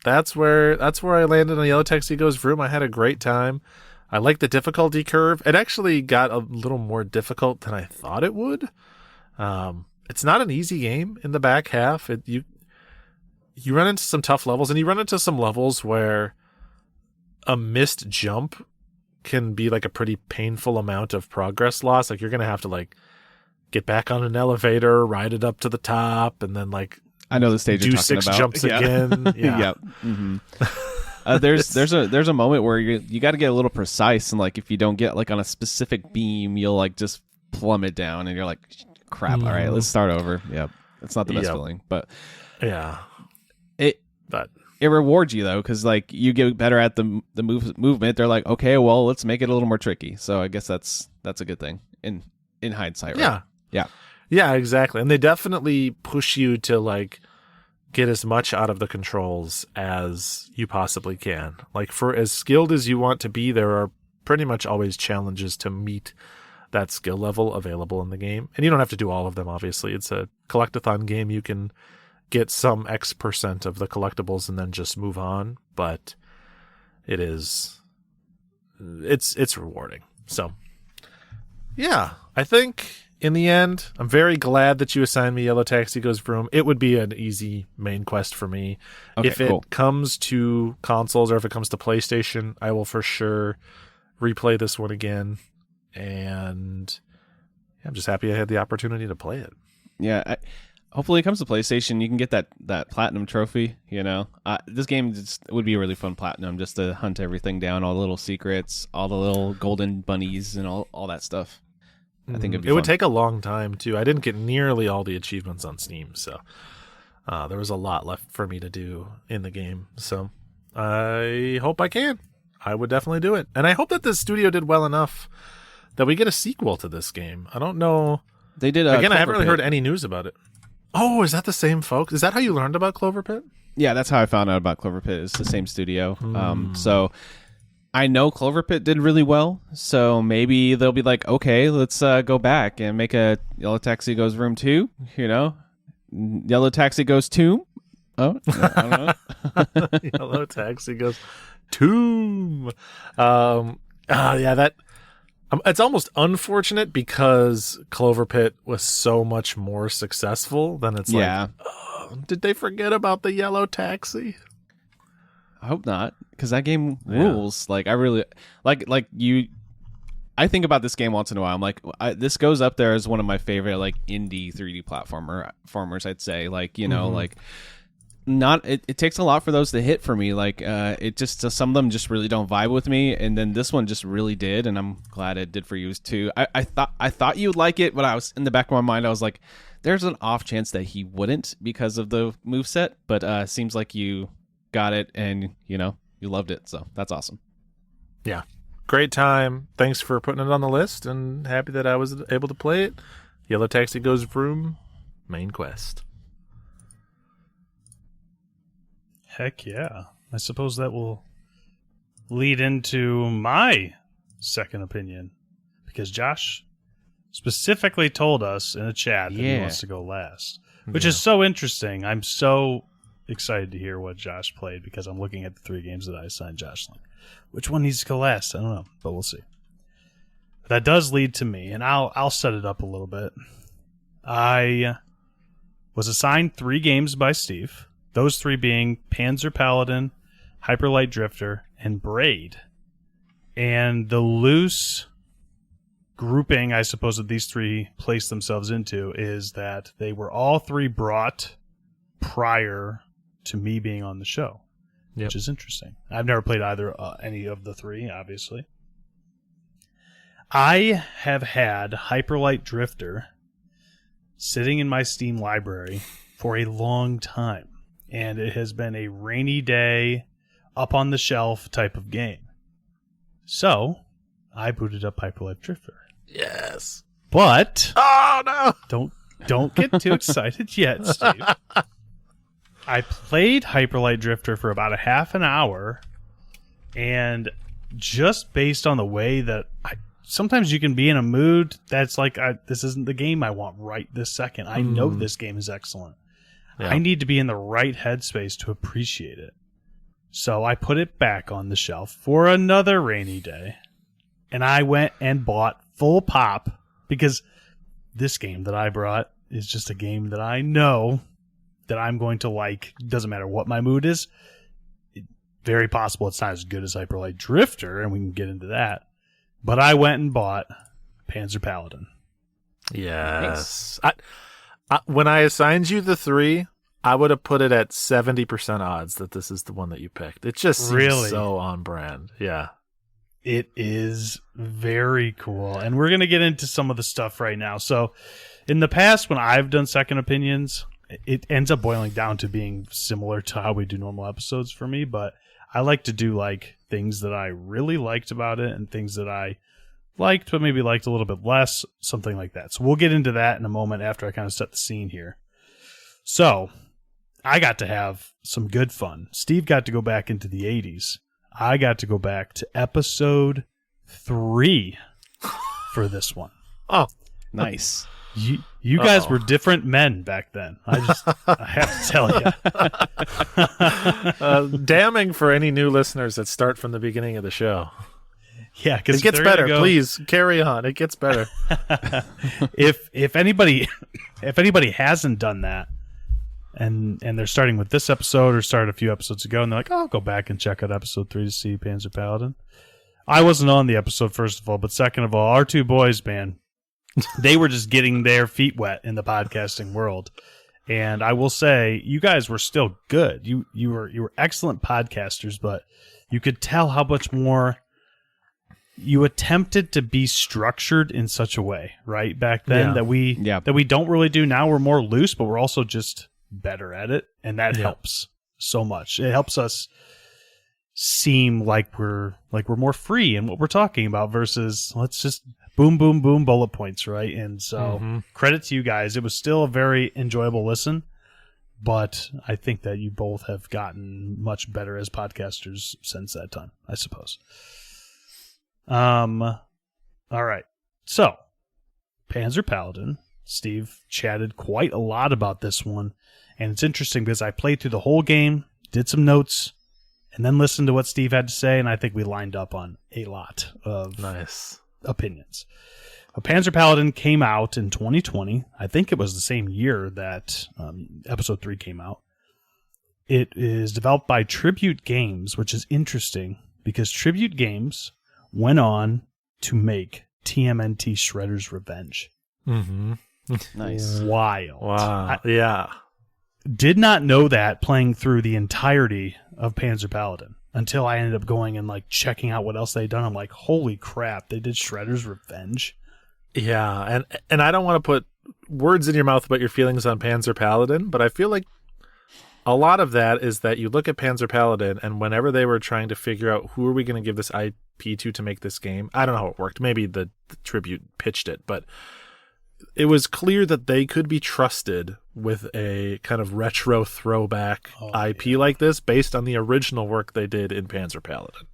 that's where I landed on Yellow Taxi Goes Vroom. I had a great time. I like the difficulty curve. It actually got a little more difficult than I thought it would. It's not an easy game in the back half. You run into some tough levels, and you run into some levels where a missed jump can be like a pretty painful amount of progress loss. Like you're going to have to like get back on an elevator, ride it up to the top, and then like I know the stage do you're talking 6 about. jumps again. Yeah. Yep. Mm-hmm. There's a moment where you got to get a little precise, and like if you don't get like on a specific beam, you'll like just plummet down, and you're like, crap. All right, let's start over. Yep. It's not the best feeling, but yeah. It rewards you though, because like you get better at the movement. They're like, okay, well, let's make it a little more tricky. So I guess that's a good thing in hindsight. Right? Yeah, exactly. And they definitely push you to like get as much out of the controls as you possibly can. Like for as skilled as you want to be, there are pretty much always challenges to meet that skill level available in the game. And you don't have to do all of them, obviously. It's a collectathon game. You can get some X% of the collectibles and then just move on, but it's rewarding. So yeah, I think in the end, I'm very glad that you assigned me Yellow Taxi Goes Vroom. It would be an easy main quest for me. Okay, if it comes to consoles or if it comes to PlayStation, I will for sure replay this one again. And I'm just happy I had the opportunity to play it. Yeah. Hopefully it comes to PlayStation. You can get that platinum trophy. This game would be a really fun platinum, just to hunt everything down, all the little secrets, all the little golden bunnies, and all that stuff. I think it would take a long time too. I didn't get nearly all the achievements on Steam, so there was a lot left for me to do in the game. So I hope I can. I would definitely do it, and I hope that the studio did well enough that we get a sequel to this game. I don't know. They did. Again, I haven't really heard any news about it. Oh, is that the same folks? Is that how you learned about Clover Pit? Yeah, that's how I found out about Clover Pit. It's the same studio. So I know Clover Pit did really well. So maybe they'll be like, okay, let's go back and make a Yellow Taxi Goes Vroom 2. Yellow Taxi Goes Tomb. Oh, I don't know. Yellow Taxi Goes Tomb. Yeah, that. It's almost unfortunate because Clover Pit was so much more successful than it's like, oh, did they forget about the Yellow Taxi? I hope not, because that game rules. Like I really like you. I think about this game once in a while. I'm like, this goes up there as one of my favorite like indie 3D platformers. I'd say like like. It takes a lot for those to hit for me. Like it just some of them just really don't vibe with me, and then this one just really did, and I'm glad it did for you too. I thought you'd like it, but I was in the back of my mind, I was like, there's an off chance that he wouldn't because of the moveset, but seems like you got it and you loved it, so that's awesome. Yeah, great time. Thanks for putting it on the list, and happy that I was able to play it. Yellow Taxi Goes Vroom main quest. Heck yeah. I suppose that will lead into my second opinion, because Josh specifically told us in a chat that he wants to go last, which is so interesting. I'm so excited to hear what Josh played, because I'm looking at the 3 games that I assigned Josh. Like, which one needs to go last? I don't know, but we'll see. That does lead to me, and I'll set it up a little bit. I was assigned 3 games by Steve. Those 3 being Panzer, Paladin, Hyperlight Drifter, and Braid. And the loose grouping, I suppose, that these 3 place themselves into is that they were all 3 brought prior to me being on the show, which is interesting. I've never played any of the 3, obviously. I have had Hyperlight Drifter sitting in my Steam library for a long time. And it has been a rainy day, up on the shelf type of game. So I booted up Hyperlight Drifter. Yes. But Oh no! don't get too excited yet, Steve. I played Hyperlight Drifter for about a half an hour, and just based on the way that sometimes you can be in a mood that's like, this isn't the game I want right this second. I know this game is excellent. Yeah. I need to be in the right headspace to appreciate it. So I put it back on the shelf for another rainy day, and I went and bought full pop, because this game that I brought is just a game that I know that I'm going to like. Doesn't matter what my mood is. Very possible it's not as good as Hyperlight Drifter, and we can get into that. But I went and bought Panzer Paladin. Yes. Nice. When I assigned you the 3, I would have put it at 70% odds that this is the one that you picked. It just seems really so on brand. Yeah. It is very cool. And we're going to get into some of the stuff right now. So in the past, when I've done second opinions, it ends up boiling down to being similar to how we do normal episodes for me. But I like to do like things that I really liked about it and things that I liked but maybe liked a little bit less, something like that. So we'll get into that in a moment after I kind of set the scene here. So I got to have some good fun. Steve got to go back into the 80s. I got to go back to episode 3 for this one. Oh, nice. You guys were different men back then. I have to tell you. Damning for any new listeners that start from the beginning of the show. Yeah, because it gets better. Please carry on. It gets better. if anybody hasn't done that, and they're starting with this episode or started a few episodes ago, and they're like, "Oh, I'll go back and check out episode 3 to see Panzer Paladin." I wasn't on the episode, first of all, but second of all, our two boys, man, they were just getting their feet wet in the podcasting world. And I will say, you guys were still good. You were excellent podcasters, but you could tell how much more you attempted to be structured in such a way, right? Back then that we don't really do now. We're more loose, but we're also just better at it, and that helps so much. It helps us seem like we're more free in what we're talking about versus let's just boom, boom, boom, bullet points, right? And so credit to you guys. It was still a very enjoyable listen, but I think that you both have gotten much better as podcasters since that time, I suppose. All right. So, Panzer Paladin. Steve chatted quite a lot about this one, and it's interesting because I played through the whole game, did some notes, and then listened to what Steve had to say, and I think we lined up on a lot of opinions. Panzer Paladin came out in 2020. I think it was the same year that Episode 3 came out. It is developed by Tribute Games, which is interesting because Tribute Games went on to make TMNT Shredder's Revenge. Mm-hmm. Nice. Wild. Wow. Yeah. Did not know that playing through the entirety of Panzer Paladin until I ended up going and like checking out what else they'd done. I'm like, holy crap, they did Shredder's Revenge. Yeah, and I don't want to put words in your mouth about your feelings on Panzer Paladin, but I feel like a lot of that is that you look at Panzer Paladin, and whenever they were trying to figure out who are we going to give this IP to make this game, I don't know how it worked. Maybe the Tribute pitched it, but it was clear that they could be trusted with a kind of retro throwback IP like this based on the original work they did in Panzer Paladin.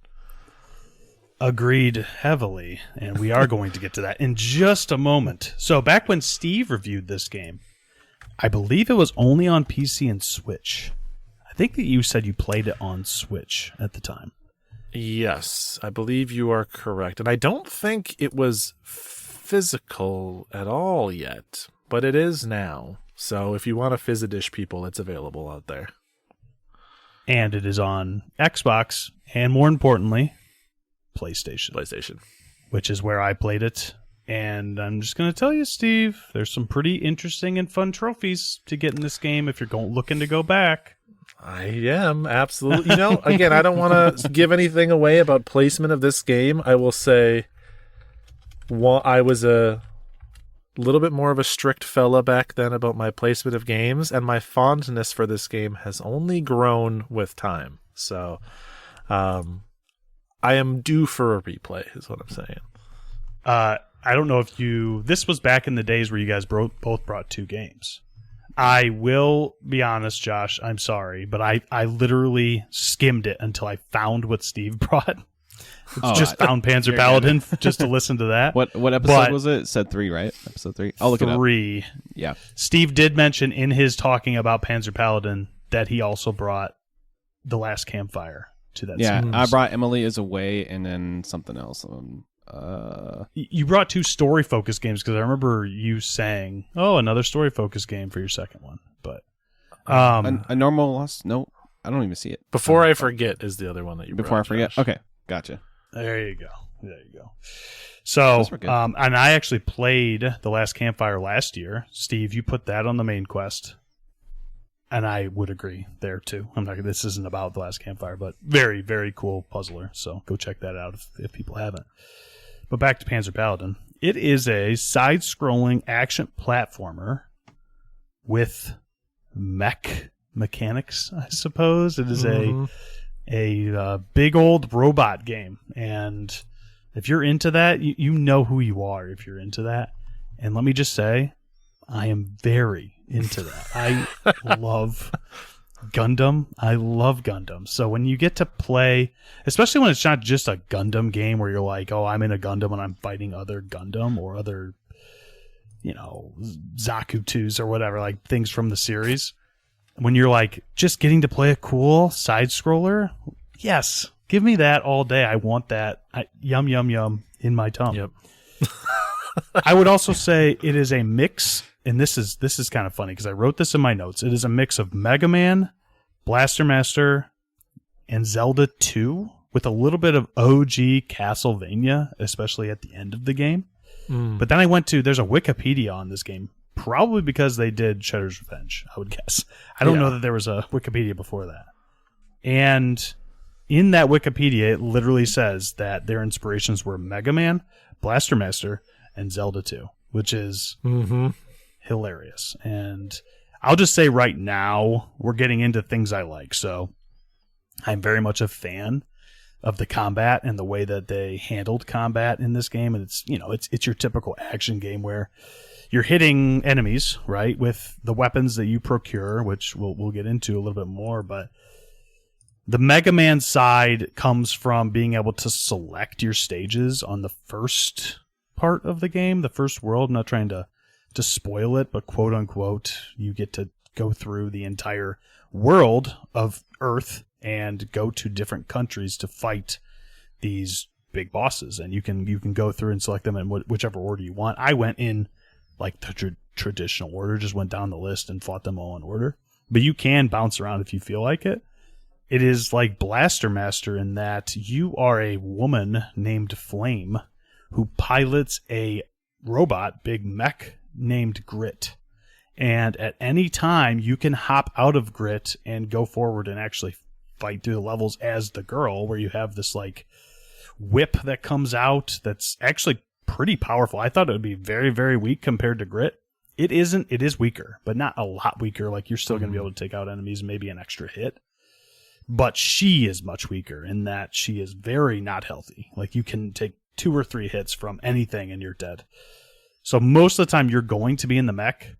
Agreed heavily, and we are going to get to that in just a moment. So back when Steve reviewed this game, I believe it was only on PC and Switch. I think that you said you played it on Switch at the time. Yes, I believe you are correct. And I don't think it was physical at all yet, but it is now. So if you want to Fizz-a-dish people, it's available out there. And it is on Xbox, and more importantly, PlayStation. Which is where I played it. And I'm just going to tell you, Steve, there's some pretty interesting and fun trophies to get in this game if you're looking to go back. I am, absolutely. You know, again, I don't want to give anything away about placement of this game. I will say I was a little bit more of a strict fella back then about my placement of games, and my fondness for this game has only grown with time. So, I am due for a replay, is what I'm saying. I don't know if this was back in the days where you guys both brought 2 games. I will be honest, Josh, I'm sorry, but I literally skimmed it until I found what Steve brought. Found Panzer Paladin just to listen to that. What episode was it? It said 3, right? Episode 3. I'll look it up. 3. Yeah. Steve did mention in his talking about Panzer Paladin that he also brought The Last Campfire to that series. I brought Emily is Away and then something else. You brought 2 story-focused games because I remember you saying, another story-focused game for your second one. But a normal loss? No, I don't even see it. Before I Forget is the other one that you brought. Before I Forget? Josh. Okay, gotcha. There you go. So, and I actually played The Last Campfire last year. Steve, you put that on the main quest. And I would agree there, too. This isn't about The Last Campfire, but very, very cool puzzler. So go check that out if people haven't. But back to Panzer Paladin. It is a side-scrolling action platformer with mech mechanics, I suppose. It is a big old robot game. And if you're into that, you know who you are if you're into that. And let me just say, I am very into that. I love Gundam. I love Gundam. So when you get to play, especially when it's not just a Gundam game where you're like, I'm in a Gundam and I'm fighting other Gundam or other, Zakutus or whatever, like things from the series. When you're like just getting to play a cool side scroller, yes, give me that all day. I want that. Yum, yum, yum in my tongue. Yep. I would also say it is a mix, and this is kind of funny because I wrote this in my notes. It is a mix of Mega Man, Blaster Master, and Zelda 2 with a little bit of OG Castlevania, especially at the end of the game. But then there's a Wikipedia on this game, probably because they did Shredder's Revenge, I would guess. I don't know that there was a Wikipedia before that. And in that Wikipedia, it literally says that their inspirations were Mega Man, Blaster Master, and Zelda 2, which is hilarious. And I'll just say right now, we're getting into things I like. So I'm very much a fan of the combat and the way that they handled combat in this game. And it's your typical action game where you're hitting enemies, right, with the weapons that you procure, which we'll get into a little bit more. But the Mega Man side comes from being able to select your stages on the first part of the game, the first world. I'm not trying to spoil it, but quote unquote, you get to go through the entire world of Earth and go to different countries to fight these big bosses. And you can go through and select them in whichever order you want. I went in like the traditional order, just went down the list and fought them all in order. But you can bounce around if you feel like it. It is like Blaster Master in that you are a woman named Flame who pilots a robot, big mech, named Grit. And at any time, you can hop out of Grit and go forward and actually fight through the levels as the girl, where you have this like whip that comes out that's actually pretty powerful. I thought it would be very, very weak compared to Grit. It isn't. It is weaker, but not a lot weaker. Like, you're still going to be able to take out enemies, maybe an extra hit. But she is much weaker in that she is very not healthy. Like, you can take 2 or 3 hits from anything and you're dead. So most of the time you're going to be in the mech,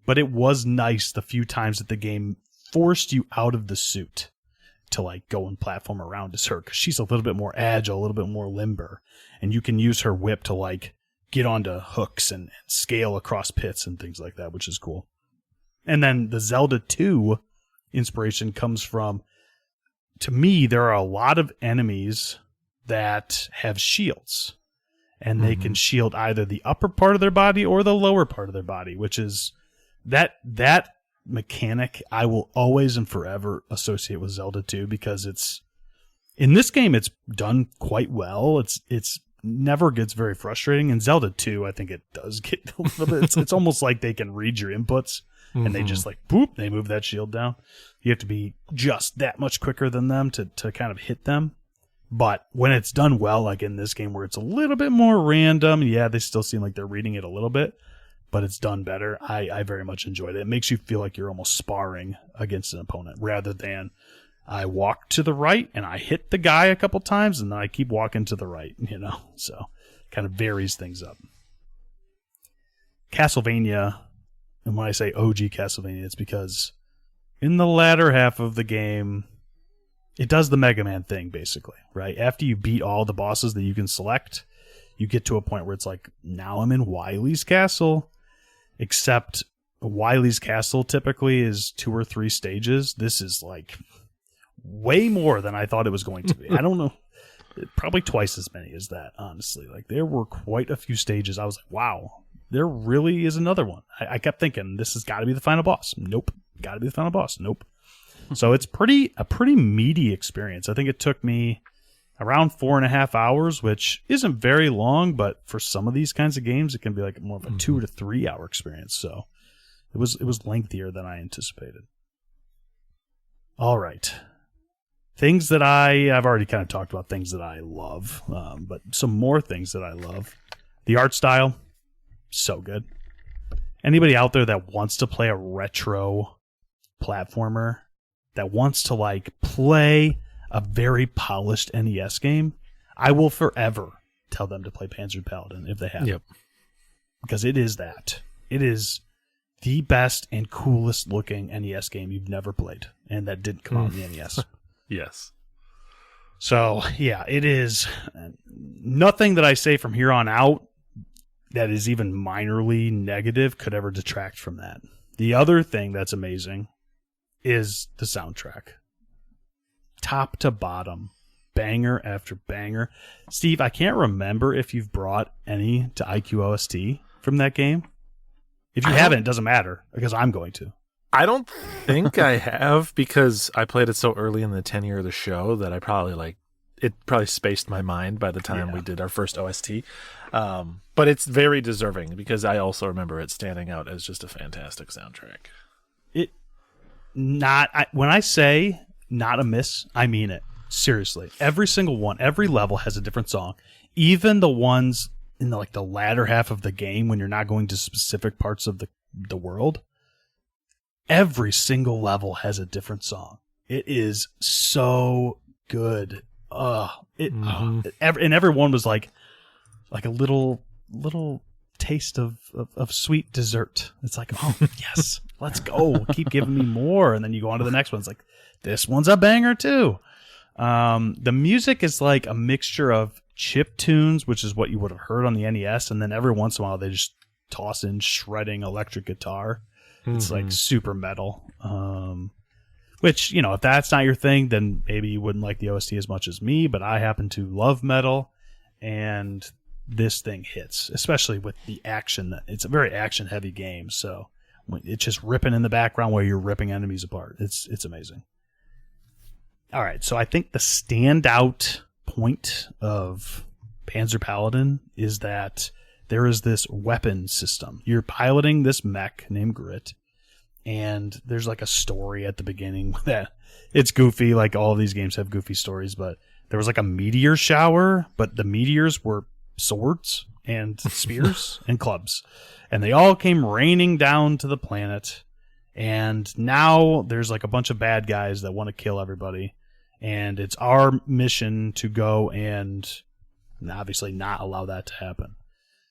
but it was nice the few times that the game forced you out of the suit to like go and platform around as her, because she's a little bit more agile, a little bit more limber, and you can use her whip to like get onto hooks and scale across pits and things like that, which is cool. And then the Zelda 2 inspiration comes from, to me, there are a lot of enemies that have shields, and they can shield either the upper part of their body or the lower part of their body, which is that mechanic I will always and forever associate with Zelda 2, because it's, in this game, it's done quite well. It's never gets very frustrating. In Zelda 2, I think it does get a little bit, it's almost like they can read your inputs and they just like, boop, they move that shield down. You have to be just that much quicker than them to kind of hit them. But when it's done well, like in this game where it's a little bit more random, yeah, they still seem like they're reading it a little bit, but it's done better. I very much enjoyed it. It makes you feel like you're almost sparring against an opponent rather than I walk to the right and I hit the guy a couple times and then I keep walking to the right, so kind of varies things up. Castlevania, and when I say OG Castlevania, it's because in the latter half of the game, it does the Mega Man thing, basically, right? After you beat all the bosses that you can select, you get to a point where it's like, now I'm in Wily's Castle, except Wily's Castle typically is 2 or 3 stages. This is like way more than I thought it was going to be. I don't know. Probably twice as many as that, honestly. Like, there were quite a few stages. I was like, wow, there really is another one. I kept thinking, this has got to be the final boss. Nope. Got to be the final boss. Nope. So it's a pretty meaty experience. I think it took me around 4.5 hours, which isn't very long, but for some of these kinds of games, it can be like more of a 2 to 3 hour experience. So it was lengthier than I anticipated. All right. Things that I've already kind of talked about things that I love, but some more things that I love. The art style, so good. Anybody out there that wants to play a retro platformer, that wants to like play a very polished NES game, I will forever tell them to play Panzer Paladin if they have. Yep. Because it is that. It is the best and coolest looking NES game you've never played, and that didn't come out on the NES. Yes. So, yeah, it is nothing that I say from here on out that is even minorly negative could ever detract from that. The other thing that's amazing is the soundtrack. Top to bottom, banger after banger. Steve, I can't remember if you've brought any to IQOST from that game. If you haven't, it doesn't matter, because I'm going to. I don't think I have, because I played it so early in the tenure of the show that I probably it probably spaced my mind by the time we did our first OST. But it's very deserving, because I also remember it standing out as just a fantastic soundtrack. When I say not a miss, I mean it. Seriously. Every single one, every level has a different song. Even the ones in the latter half of the game when you're not going to specific parts of the world. Every single level has a different song. It is so good. And every one was like a little taste of sweet dessert. It's like, oh yes, let's go. Keep giving me more. And then you go on to the next one. It's like, this one's a banger too. The music is like a mixture of chip tunes, which is what you would have heard on the NES, and then every once in a while they just toss in shredding electric guitar. It's like super metal. Which, if that's not your thing, then maybe you wouldn't like the OST as much as me, but I happen to love metal, and this thing hits, especially with the action. It's a very action-heavy game, so it's just ripping in the background while you're ripping enemies apart. It's amazing. All right, so I think the standout point of Panzer Paladin is that there is this weapon system. You're piloting this mech named Grit, and there's like a story at the beginning that it's goofy. Like all of these games have goofy stories, but there was like a meteor shower, but the meteors were swords and spears and clubs, and they all came raining down to the planet. And now there's like a bunch of bad guys that want to kill everybody, and it's our mission to go and obviously not allow that to happen.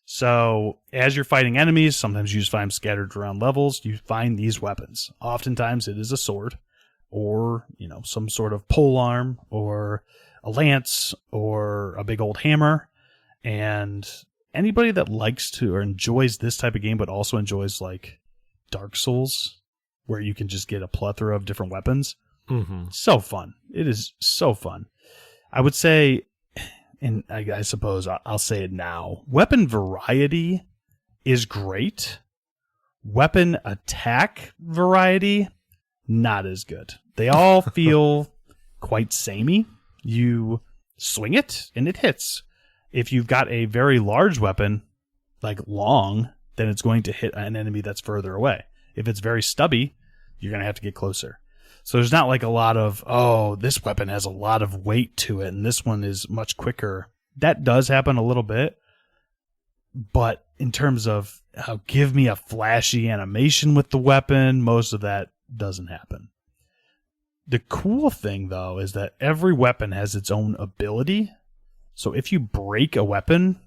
So as you're fighting enemies, sometimes you just find them scattered around levels. You find these weapons. Oftentimes it is a sword, or some sort of polearm, or a lance, or a big old hammer. And anybody that likes to or enjoys this type of game, but also enjoys like Dark Souls, where you can just get a plethora of different weapons, so fun. It is so fun. I would say, and I suppose I'll say it now, weapon variety is great. Weapon attack variety, not as good. They all feel quite samey. You swing it, and it hits. If you've got a very large weapon, like long, then it's going to hit an enemy that's further away. If it's very stubby, you're going to have to get closer. So there's not like a lot of, this weapon has a lot of weight to it, and this one is much quicker. That does happen a little bit. But in terms of, give me a flashy animation with the weapon, most of that doesn't happen. The cool thing, though, is that every weapon has its own ability. So if you break a weapon,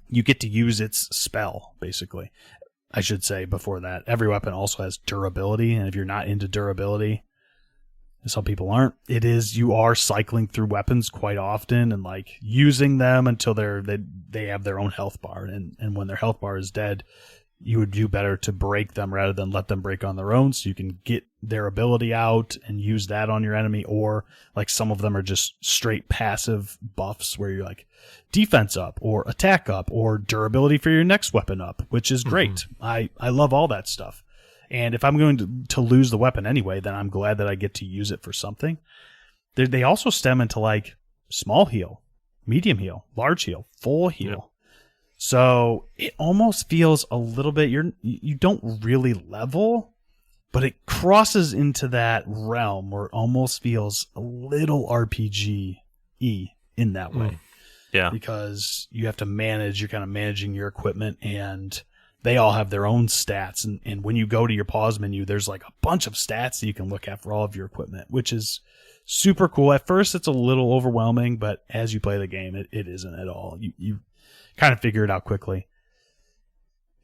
you get to use its spell, basically. I should say before that, every weapon also has durability, and if you're not into durability, some people aren't, you are cycling through weapons quite often and like using them until they have their own health bar, and when their health bar is dead, you would do better to break them rather than let them break on their own, so you can get their ability out and use that on your enemy. Or like some of them are just straight passive buffs where you're like defense up or attack up or durability for your next weapon up, which is great. I love all that stuff. And if I'm going to lose the weapon anyway, then I'm glad that I get to use it for something. They also stem into like small heal, medium heal, large heal, full heal. Yeah. So it almost feels a little bit, you don't really level, but it crosses into that realm where it almost feels a little RPG-y in that way. Yeah. Because you have to you're kind of managing your equipment, and they all have their own stats. And when you go to your pause menu, there's like a bunch of stats that you can look at for all of your equipment, which is super cool. At first, it's a little overwhelming, but as you play the game, it isn't at all. You kind of figure it out quickly.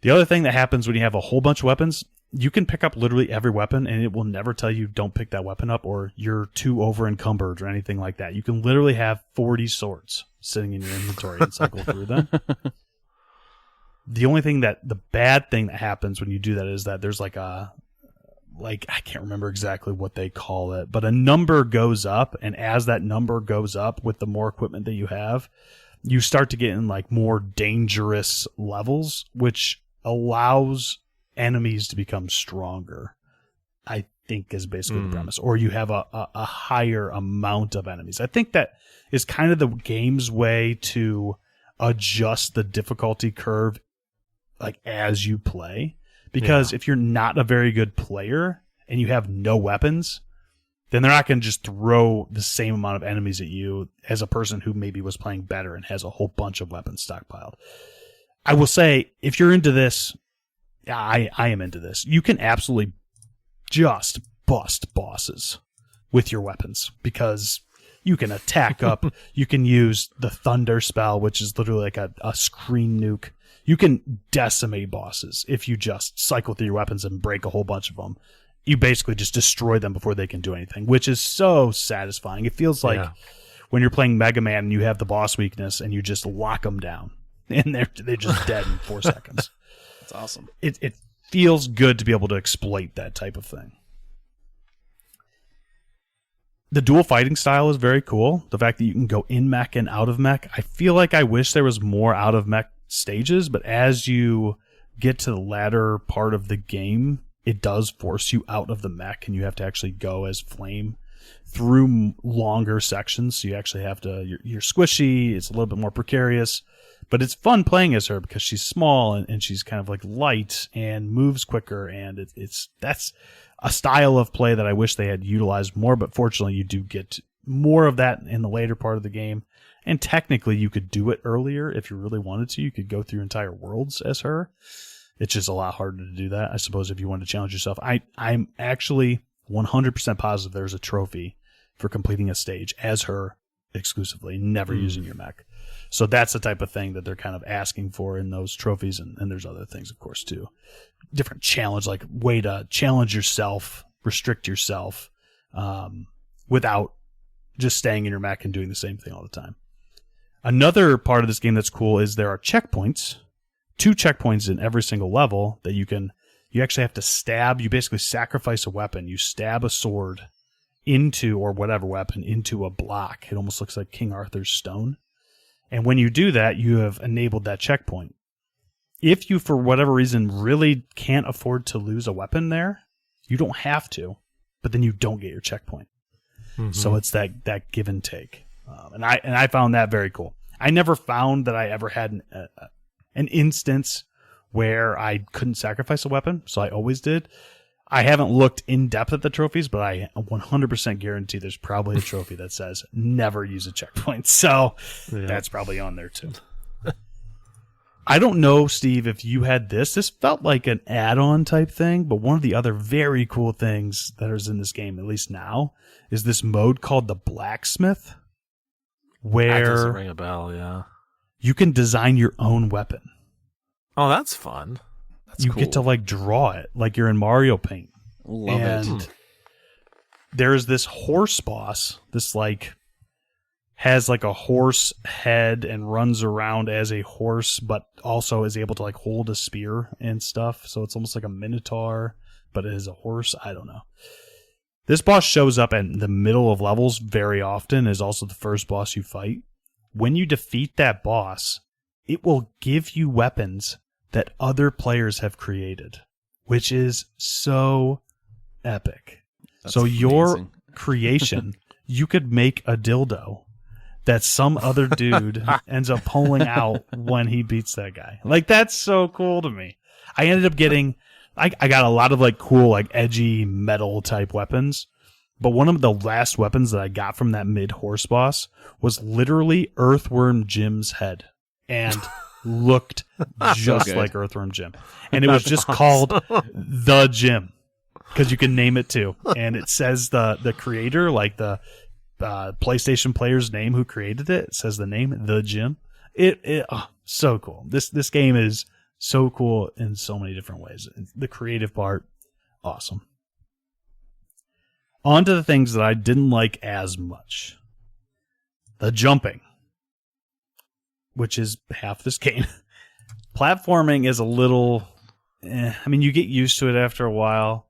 The other thing that happens when you have a whole bunch of weapons, you can pick up literally every weapon, and it will never tell you don't pick that weapon up or you're too over encumbered or anything like that. You can literally have 40 swords sitting in your inventory and cycle through them. The only thing the bad thing that happens when you do that is that there's I can't remember exactly what they call it, but a number goes up, and as that number goes up with the more equipment that you have, you start to get in like more dangerous levels, which allows enemies to become stronger, I think is basically the premise. Or you have a higher amount of enemies. I think that is kind of the game's way to adjust the difficulty curve like as you play. Because if you're not a very good player and you have no weapons, then they're not going to just throw the same amount of enemies at you as a person who maybe was playing better and has a whole bunch of weapons stockpiled. I will say, if you're into this, I am into this. You can absolutely just bust bosses with your weapons because you can attack up. You can use the thunder spell, which is literally like a screen nuke. You can decimate bosses if you just cycle through your weapons and break a whole bunch of them. You basically just destroy them before they can do anything, which is so satisfying. It feels like when you're playing Mega Man and you have the boss weakness and you just lock them down and they're just dead in 4 seconds. That's awesome. It feels good to be able to exploit that type of thing. The dual fighting style is very cool. The fact that you can go in mech and out of mech. I feel like I wish there was more out of mech stages, but as you get to the latter part of the game, it does force you out of the mech, and you have to actually go as Flame through longer sections. So you actually have to, you're squishy, it's a little bit more precarious, but it's fun playing as her because she's small and she's kind of like light and moves quicker. And that's a style of play that I wish they had utilized more, but fortunately you do get more of that in the later part of the game. And technically you could do it earlier if you really wanted to. You could go through entire worlds as her. It's just a lot harder to do that, I suppose, if you want to challenge yourself. I'm actually 100% positive there's a trophy for completing a stage as her exclusively, never using your mech. So that's the type of thing that they're kind of asking for in those trophies, and there's other things, of course, too. Different challenge, like way to challenge yourself, restrict yourself, without just staying in your mech and doing the same thing all the time. Another part of this game that's cool is there are checkpoints. 2 checkpoints in every single level that you actually have to stab. You basically sacrifice a weapon. You stab a sword into, or whatever weapon, into a block. It almost looks like King Arthur's stone. And when you do that, you have enabled that checkpoint. If you, for whatever reason, really can't afford to lose a weapon there, you don't have to, but then you don't get your checkpoint. So it's that give and take. And I found that very cool. I never found that I ever had an instance where I couldn't sacrifice a weapon, so I always did. I haven't looked in depth at the trophies, but I 100% guarantee there's probably a trophy that says never use a checkpoint. So that's probably on there too. I don't know, Steve, if you had this. This felt like an add-on type thing, but one of the other very cool things that is in this game, at least now, is this mode called the Blacksmith, That doesn't where ring a bell, yeah. you can design your own weapon. Oh, that's fun. That's you cool. get to like draw it like you're in Mario Paint. Love and it. there's this horse boss, this like has like a horse head and runs around as a horse, but also is able to like hold a spear and stuff. So it's almost like a minotaur, but it is a horse. I don't know. This boss shows up in the middle of levels very often, is also the first boss you fight. When you defeat that boss, it will give you weapons that other players have created, which is so epic. That's so your amazing. creation, you could make a dildo that some other dude ends up pulling out when he beats that guy. Like, that's so cool to me. I ended up getting, I got a lot of like cool, like edgy metal type weapons. But one of the last weapons that I got from that mid horse boss was literally Earthworm Jim's head and looked just good. like Earthworm Jim. And it was just called The Jim because you can name it too. And it says the creator, like the PlayStation player's name who created it. It says the name, The Jim. So cool. This game is so cool in so many different ways. The creative part, awesome. On to the things that I didn't like as much. The jumping, which is half this game. Platforming is a little, I mean, you get used to it after a while.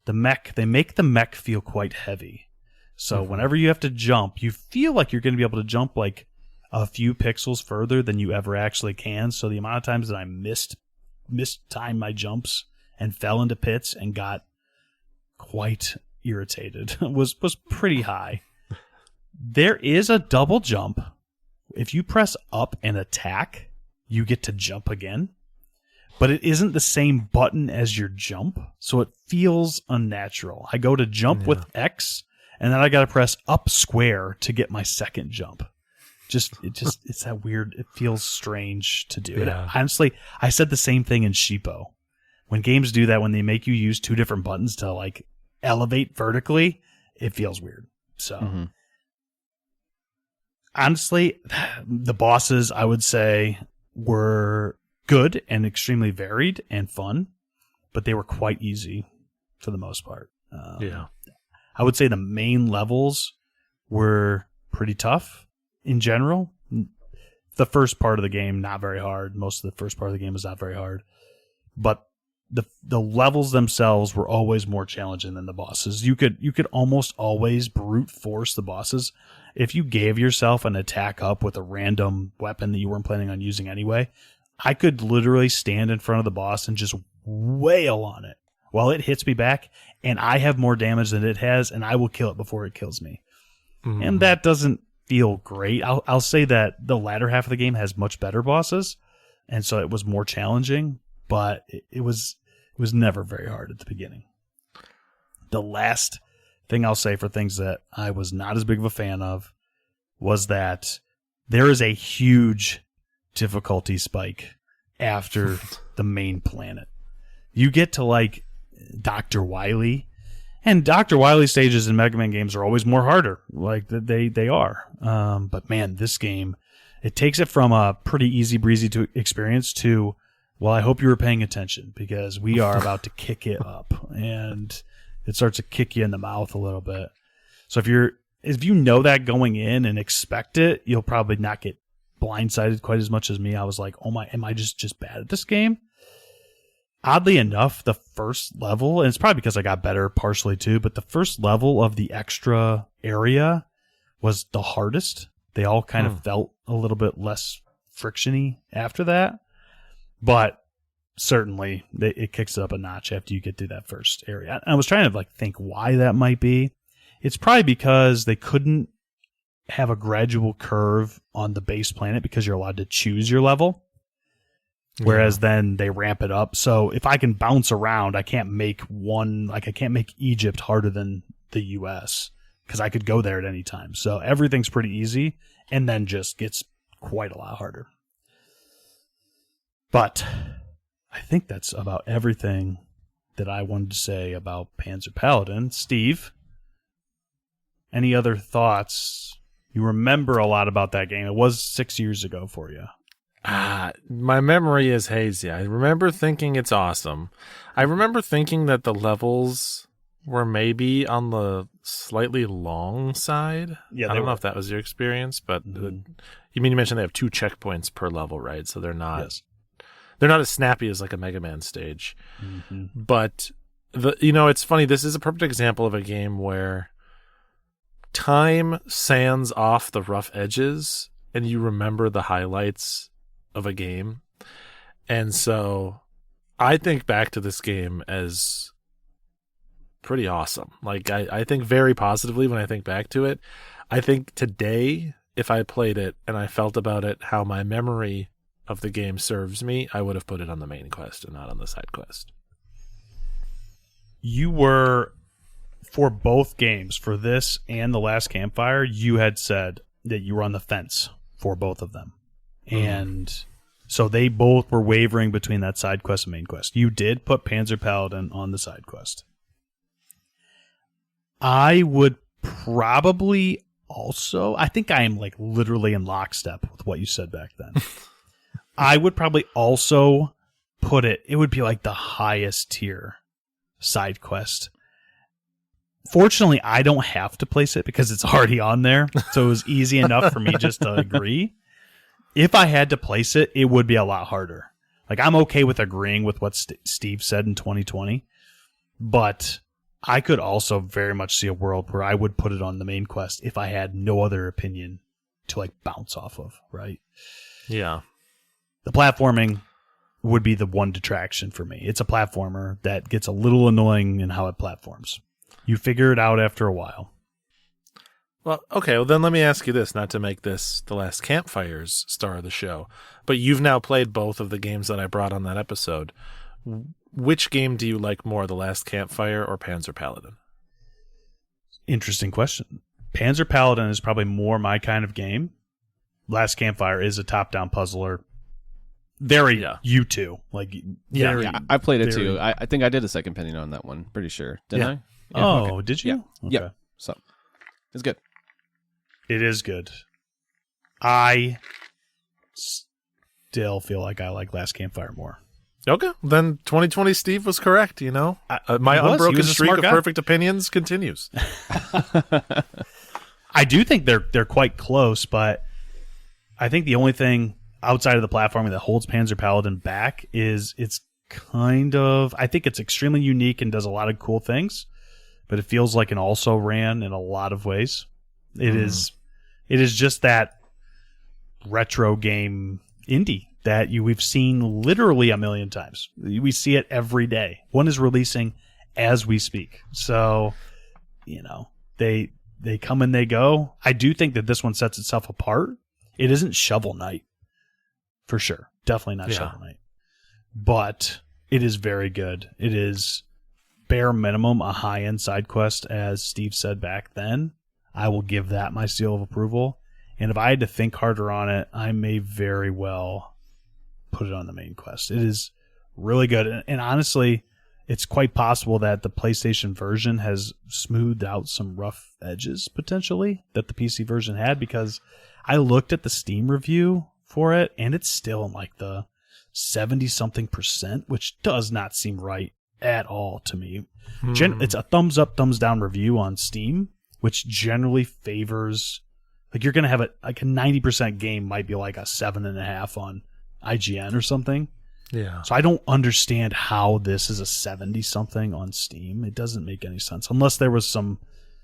The mech, they make the mech feel quite heavy. So whenever you have to jump, you feel like you're going to be able to jump like a few pixels further than you ever actually can. So the amount of times that I mistimed my jumps and fell into pits and got quite irritated was pretty high. There is a double jump. If you press up and attack, you get to jump again. But it isn't the same button as your jump, so it feels unnatural. I go to jump with X, and then I got to press up square to get my second jump. It's that weird. It feels strange to do. Yeah. Honestly, I said the same thing in Sheepo. When games do that, when they make you use two different buttons to like elevate vertically, it feels weird. So honestly, the bosses, I would say, were good and extremely varied and fun, but they were quite easy for the most part. I would say the main levels were pretty tough in general. The first part of the game, not very hard. Most of the first part of the game is not very hard. But the levels themselves were always more challenging than the bosses. You could almost always brute force the bosses. If you gave yourself an attack up with a random weapon that you weren't planning on using anyway, I could literally stand in front of the boss and just wail on it while it hits me back, and I have more damage than it has, and I will kill it before it kills me. And that doesn't feel great. I'll say that the latter half of the game has much better bosses, and so it was more challenging, but it was never very hard at the beginning. The last thing I'll say for things that I was not as big of a fan of was that there is a huge difficulty spike after the main planet. You get to like Dr. Wily, and Dr. Wily stages in Mega Man games are always more harder. Like they are. But man, this game, it takes it from a pretty easy breezy to experience to, well, I hope you were paying attention because we are about to kick it up, and it starts to kick you in the mouth a little bit. So if you know that going in and expect it, you'll probably not get blindsided quite as much as me. I was like, oh my, am I just bad at this game? Oddly enough, the first level, and it's probably because I got better partially too, but the first level of the extra area was the hardest. They all kind of felt a little bit less frictiony after that, but certainly it kicks it up a notch after you get through that first area. I was trying to like think why that might be. It's probably because they couldn't have a gradual curve on the base planet because you're allowed to choose your level. Whereas then they ramp it up. So if I can bounce around, I can't make Egypt harder than the US because I could go there at any time. So everything's pretty easy and then just gets quite a lot harder. But I think that's about everything that I wanted to say about Panzer Paladin. Steve, any other thoughts? You remember a lot about that game. It was 6 years ago for you. My memory is hazy. I remember thinking it's awesome. I remember thinking that the levels were maybe on the slightly long side. Yeah, I don't know if that was your experience, but you mentioned they have 2 checkpoints per level, right? So they're not they're not as snappy as like a Mega Man stage. Mm-hmm. But it's funny. This is a perfect example of a game where time sands off the rough edges, and you remember the highlights of a game. And so I think back to this game as pretty awesome. Like I think very positively when I think back to it. I think today, if I played it and I felt about it how my memory of the game serves me, I would have put it on the main quest and not on the side quest. You were, for both games, for this and The Last Campfire, you had said that you were on the fence for both of them. And so they both were wavering between that side quest and main quest. You did put Panzer Paladin on the side quest. I would probably also, I think I am like literally in lockstep with what you said back then. I would probably also put it would be like the highest tier side quest. Fortunately, I don't have to place it because it's already on there. So it was easy enough for me just to agree. If I had to place it, it would be a lot harder. Like, I'm okay with agreeing with what Steve said in 2020, but I could also very much see a world where I would put it on the main quest if I had no other opinion to like bounce off of, right? Yeah. The platforming would be the one detraction for me. It's a platformer that gets a little annoying in how it platforms. You figure it out after a while. Well, okay, well then let me ask you this, not to make this The Last Campfire's star of the show, but you've now played both of the games that I brought on that episode. Which game do you like more, The Last Campfire or Panzer Paladin? Interesting question. Panzer Paladin is probably more my kind of game. Last Campfire is a top-down puzzler. Very you two. Like, yeah, I played it too. I think I did a second opinion on that one. Pretty sure. Didn't I? Yeah, okay. Did you? Yeah. Okay. Yeah. So, it's good. It is good. I still feel like I like Last Campfire more. Okay, then 2020 Steve was correct, my unbroken streak of perfect opinions continues. I do think they're quite close, but I think the only thing outside of the platforming that holds Panzer Paladin back is it's kind of, I think it's extremely unique and does a lot of cool things, but it feels like an also ran in a lot of ways. It is just that retro game indie that we've seen literally a million times. We see it every day. One is releasing as we speak. So, they come and they go. I do think that this one sets itself apart. It isn't Shovel Knight, for sure. Definitely not Shovel Knight. But it is very good. It is bare minimum a high-end side quest, as Steve said back then. I will give that my seal of approval. And if I had to think harder on it, I may very well put it on the main quest. It is really good. And honestly, it's quite possible that the PlayStation version has smoothed out some rough edges, potentially, that the PC version had, because I looked at the Steam review for it, and it's still in like the 70-something%, which does not seem right at all to me. It's a thumbs up, thumbs down review on Steam, which generally favors, like, you're going to have like a 90% game might be like a 7.5 on IGN or something. Yeah. So I don't understand how this is a 70-something on Steam. It doesn't make any sense, unless there was some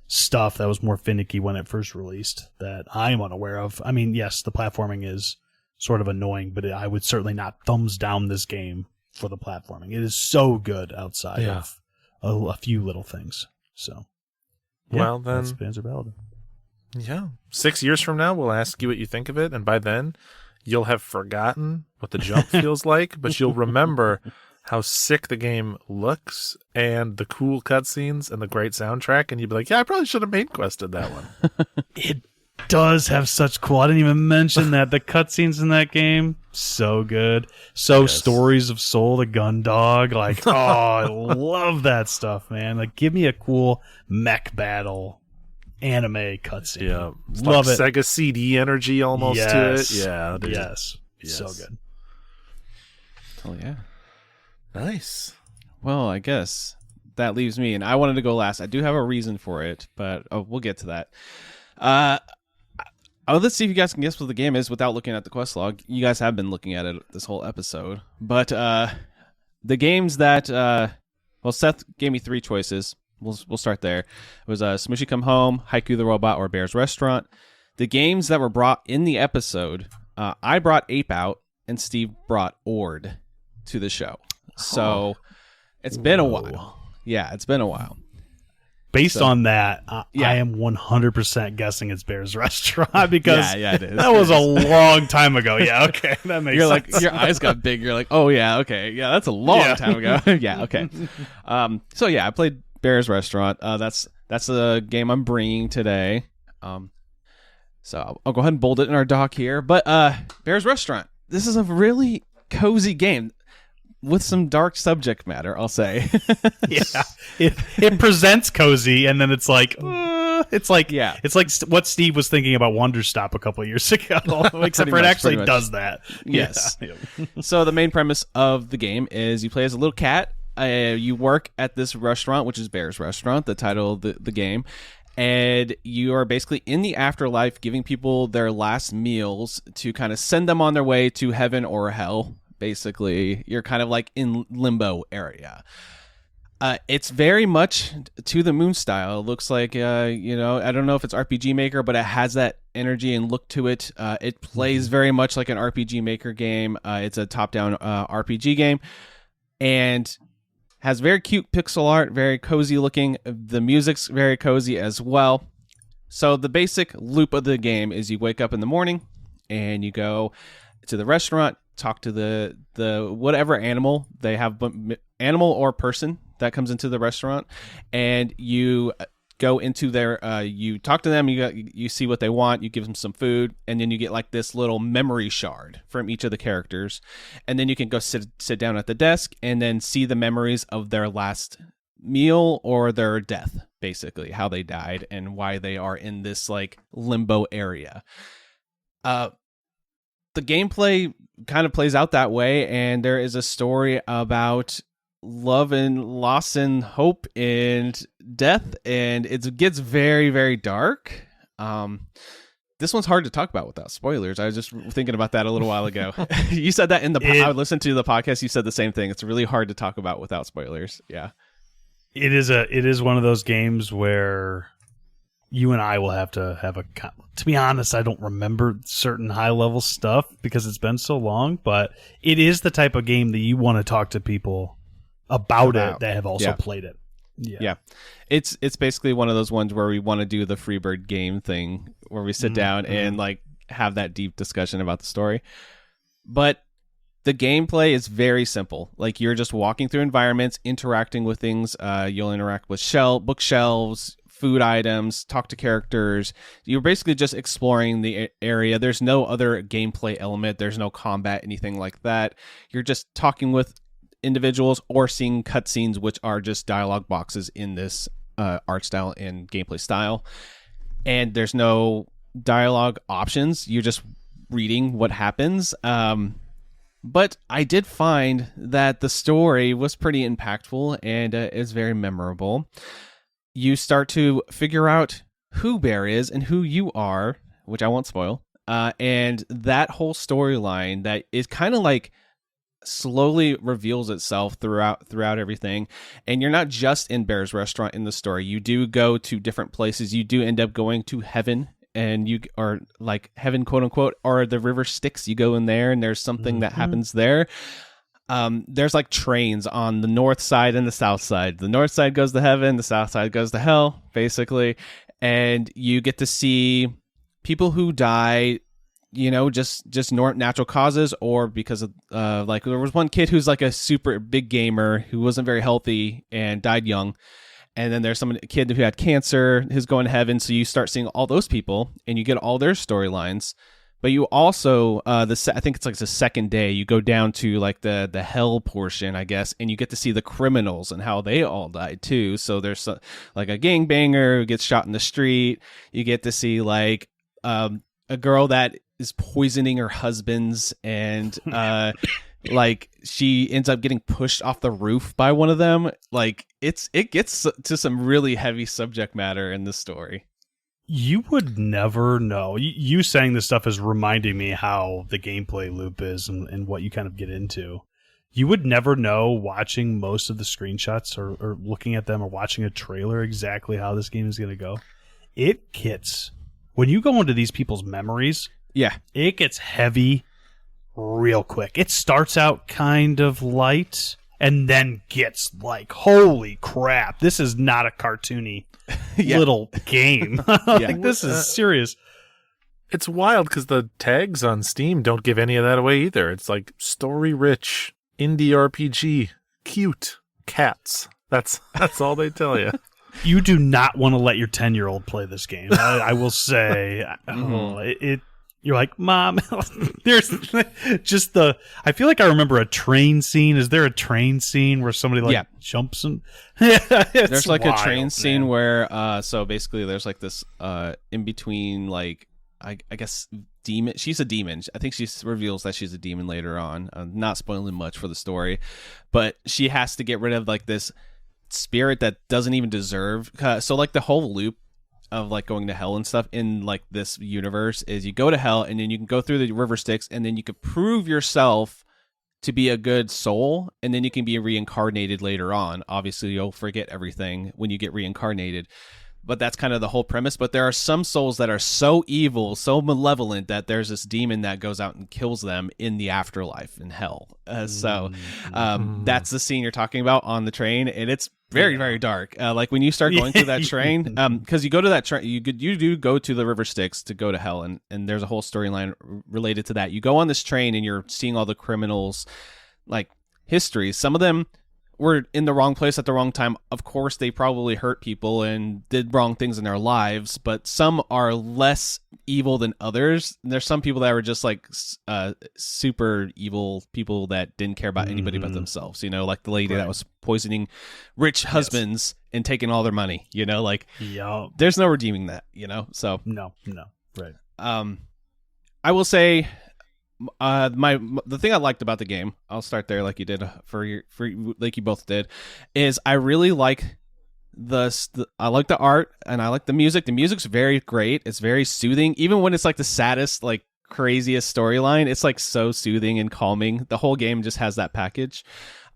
stuff that was more finicky when it first released that I am unaware of. I mean, yes, the platforming is sort of annoying, but I would certainly not thumbs down this game for the platforming. It is so good outside of a few little things. So, well, then, that's Panzer Paladin. Yeah. 6 years from now, we'll ask you what you think of it, and by then, you'll have forgotten what the jump feels like, but you'll remember how sick the game looks and the cool cutscenes and the great soundtrack, and you'd be like, yeah, I probably should have main quested that one. does have such cool. I didn't even mention that the cutscenes in that game so good. So Yes. Stories of Soul, the gun dog, like I love that stuff, man. Like give me a cool mech battle anime cutscene. Yeah, it's love like it. Sega CD energy almost Yes. to it. Yeah, dude. Yes. Yes. So good. Oh yeah. Nice. Well, I guess that leaves me, and I wanted to go last. I do have a reason for it, but we'll get to that. Let's see if you guys can guess what the game is without looking at the quest log. You guys have been looking at it this whole episode, but the games that Seth gave me 3 choices. We'll start there. It was Smushi Come Home, Haiku the Robot, or Bear's Restaurant. The games that were brought in the episode, I brought Ape Out, and Steve brought Ord to the show. So it's been a while. Yeah, it's been a while. Based on that, yeah. I am 100% guessing it's Bear's Restaurant because yeah, it is. that was a long time ago. Yeah, okay, that makes You're sense. like, your eyes got big. You're like, oh yeah, okay, yeah, that's a long time ago. Yeah, okay. So yeah, I played Bear's Restaurant. That's the game I'm bringing today. So I'll go ahead and bold it in our doc here. But Bear's Restaurant. This is a really cozy game with some dark subject matter, I'll say. Yeah, it presents cozy, and then it's like it's like what Steve was thinking about Wonder Stop a couple of years ago, except for it actually does that. Yes. Yeah. So the main premise of the game is you play as a little cat. You work at this restaurant, which is Bear's Restaurant, the title of the game. And you are basically in the afterlife giving people their last meals to kind of send them on their way to heaven or hell. Basically, you're kind of like in limbo area. It's very much to the Moon style. It looks like, I don't know if it's RPG Maker, but it has that energy and look to it. It plays very much like an RPG Maker game. It's a top-down RPG game. And has very cute pixel art, very cozy looking. The music's very cozy as well. So the basic loop of the game is you wake up in the morning and you go to the restaurant, talk to the whatever animal they have, animal or person that comes into the restaurant, and you go into their you talk to them, you see what they want, you give them some food, and then you get like this little memory shard from each of the characters, and then you can go sit down at the desk and then see the memories of their last meal or their death, basically how they died and why they are in this like limbo area. The gameplay kind of plays out that way, and there is a story about love and loss and hope and death, and it gets very, very dark. This one's hard to talk about without spoilers. I was just thinking about that a little while ago. You said that I listened to the podcast. You said the same thing. It's really hard to talk about without spoilers. Yeah, it is one of those games where you and I will have to have to be honest, I don't remember certain high level stuff because it's been so long, but it is the type of game that you want to talk to people about it that have also played it. Yeah. It's basically one of those ones where we want to do the Freebird game thing where we sit down and like have that deep discussion about the story. But the gameplay is very simple. Like you're just walking through environments, interacting with things. You'll interact with bookshelves, food items, talk to characters. You're basically just exploring the area. There's no other gameplay element. There's no combat, anything like that. You're just talking with individuals or seeing cutscenes, which are just dialogue boxes in this art style and gameplay style. And there's no dialogue options. You're just reading what happens. But I did find that the story was pretty impactful and is very memorable. You start to figure out who Bear is and who you are, which I won't spoil. And that whole storyline that is kind of like slowly reveals itself throughout everything. And you're not just in Bear's Restaurant in the story. You do go to different places. You do end up going to heaven, and you are like heaven, quote unquote, or the river Styx. You go in there and there's something that happens there. There's like trains on the north side and the south side. The north side goes to heaven, the south side goes to hell, basically. And you get to see people who die, just natural causes, or because of like there was one kid who's like a super big gamer who wasn't very healthy and died young. and then there's a kid who had cancer who's going to heaven. So you start seeing all those people, and you get all their storylines. But you also, I think it's like the second day, you go down to like the hell portion, I guess, and you get to see the criminals and how they all died too. So there's like a gangbanger who gets shot in the street. You get to see like a girl that is poisoning her husbands, and like she ends up getting pushed off the roof by one of them. Like it gets to some really heavy subject matter in this story. You would never know. You saying this stuff is reminding me how the gameplay loop is and what you kind of get into. You would never know watching most of the screenshots or looking at them or watching a trailer exactly how this game is going to go. It gets, when you go into these people's memories, it gets heavy real quick. It starts out kind of light and then gets like, holy crap, this is not a cartoony little game. Like, this is serious. It's wild because the tags on Steam don't give any of that away either. It's like story rich, indie RPG, cute, cats. That's all they tell you. You do not want to let your 10-year-old play this game. I will say, you're like, Mom, there's just I feel like I remember a train scene. Is there a train scene where somebody jumps and there's like wild, a train scene man. where so basically there's like this in between, like I guess demon. She's a demon. I think she reveals that she's a demon later on. Not spoiling much for the story, but she has to get rid of like this spirit that doesn't even deserve. So like the whole loop of like going to hell and stuff in like this universe is you go to hell and then you can go through the river Styx and then you can prove yourself to be a good soul, and then you can be reincarnated later on. Obviously you'll forget everything when you get reincarnated, but that's kind of the whole premise. But there are some souls that are so evil, so malevolent, that there's this demon that goes out and kills them in the afterlife in hell. So that's the scene you're talking about on the train, and it's very, very dark. Like when you start going through that train, because you go to that train, you do go to the river Styx to go to hell, and there's a whole storyline related to that. You go on this train and you're seeing all the criminals, like histories. Some of them were in the wrong place at the wrong time. Of course, they probably hurt people and did wrong things in their lives, but some are less evil than others. And there's some people that were just like super evil people that didn't care about anybody but themselves, you know, like the lady that was poisoning rich husbands and taking all their money, you know, like there's no redeeming that, you know. So no, right. I will say the thing I liked about the game, I'll start there like you did for like you both did, is I really like I like the art and I like the music. The music's very great. It's very soothing, even when it's like the saddest, like craziest storyline. It's like so soothing and calming. The whole game just has that package.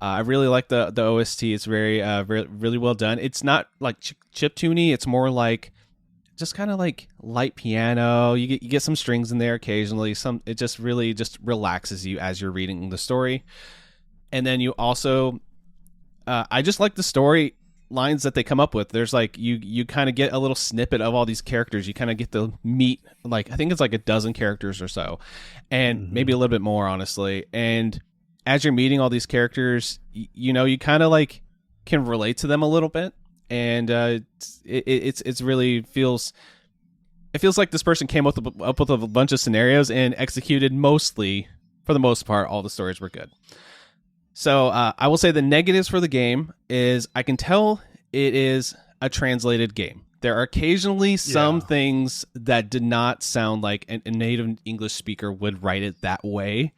I really like the OST. It's very really well done. It's not like chiptune-y. It's more like just kind of like light piano. You get some strings in there occasionally. It just really just relaxes you as you're reading the story. And then you also, I just like the story lines that they come up with. There's like you kind of get a little snippet of all these characters. You kind of get to meet, like I think it's like a dozen characters or so, and maybe a little bit more, honestly. And as you're meeting all these characters, you know, you kind of like can relate to them a little bit. And it's really feels like this person came up with a bunch of scenarios and executed mostly, for the most part, all the stories were good. So I will say the negatives for the game is I can tell it is a translated game. There are occasionally some things that did not sound like a native English speaker would write it that way.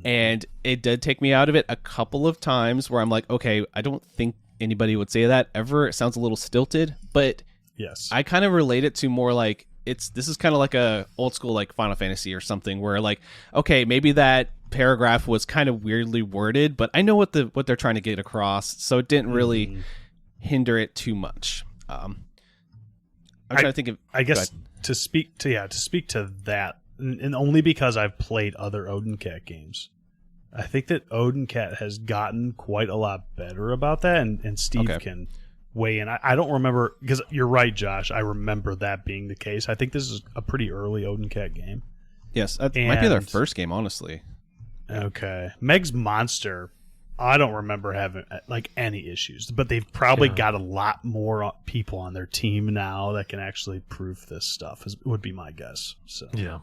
And it did take me out of it a couple of times where I'm like, okay, I don't think anybody would say that ever. It sounds a little stilted, but yes, I kind of relate it to more like this is kind of like a old school like Final Fantasy or something where like, okay, maybe that paragraph was kind of weirdly worded, but I know what they're trying to get across, so it didn't really hinder it too much. I'm trying to think of, I guess to speak to that, and only because I've played other Odin Cat games, I think that Odin Cat has gotten quite a lot better about that, and Steve can weigh in. I don't remember, because you're right, Josh. I remember that being the case. I think this is a pretty early Odin Cat game. Yes, it might be their first game, honestly. Okay. Meg's Monster I don't remember having like any issues, but they've probably got a lot more people on their team now that can actually prove this stuff. Would be my guess. So yeah.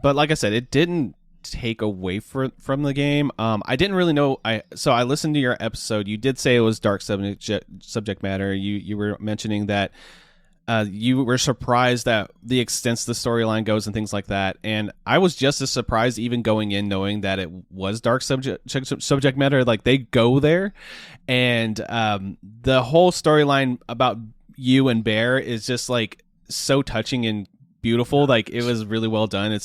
But like I said, it didn't take away from the game. I didn't really know. So I listened to your episode. You did say it was dark subject matter. You were mentioning that you were surprised at the extent the storyline goes and things like that. And I was just as surprised even going in knowing that it was dark subject matter. Like they go there, and the whole storyline about you and Bear is just like so touching and beautiful. Like it was really well done.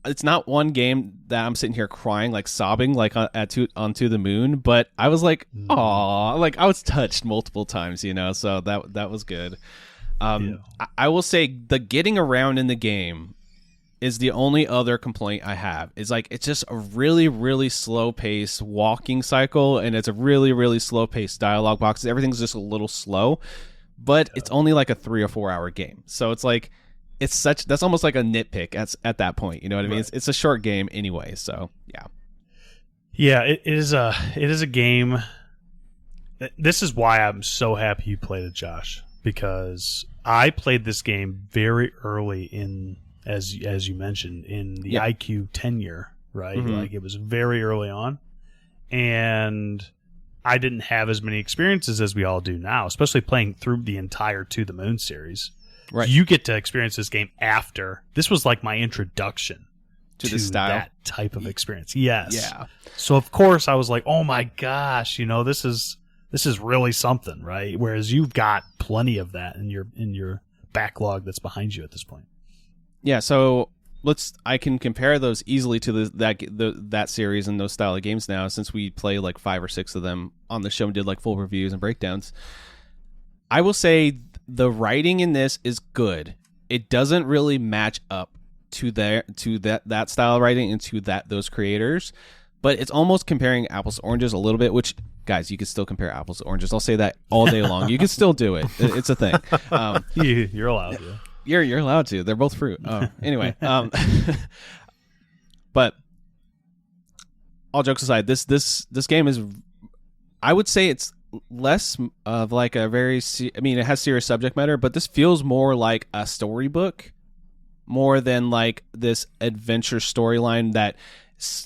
It's not one game that I'm sitting here crying, like sobbing, like onto the moon. But I was like, aw, like I was touched multiple times, you know. So that was good. I will say the getting around in the game is the only other complaint I have. It's like it's just a really, really slow pace walking cycle, and it's a really, really slow pace dialogue box. Everything's just a little slow, but it's only like a 3 or 4 hour game. So it's like that's almost like a nitpick at that point. You know what I mean? Right. It's a short game anyway. So yeah. It is a game. This is why I'm so happy you played it, Josh, because I played this game very early in, as you mentioned, in the IQ tenure, right? Mm-hmm. Like it was very early on, and I didn't have as many experiences as we all do now, especially playing through the entire To the Moon series. Right. You get to experience this game after. This was like my introduction to the style, that type of experience. Yes. Yeah. So of course I was like, oh my gosh, you know, this is really something, right? Whereas you've got plenty of that in your backlog that's behind you at this point. Yeah, so I can compare those easily to that series and those style of games now, since we play like 5 or 6 of them on the show and did like full reviews and breakdowns. I will say the writing in this is good. It doesn't really match up to that style of writing and to those creators, but it's almost comparing apples to oranges a little bit, which, guys, you can still compare apples to oranges. I'll say that all day long. You can still do it. It's a thing. You're allowed to. You're allowed to. They're both fruit. Anyway, but all jokes aside, this game is, I would say it's less of like a very, it has serious subject matter, but this feels more like a storybook more than like this adventure storyline that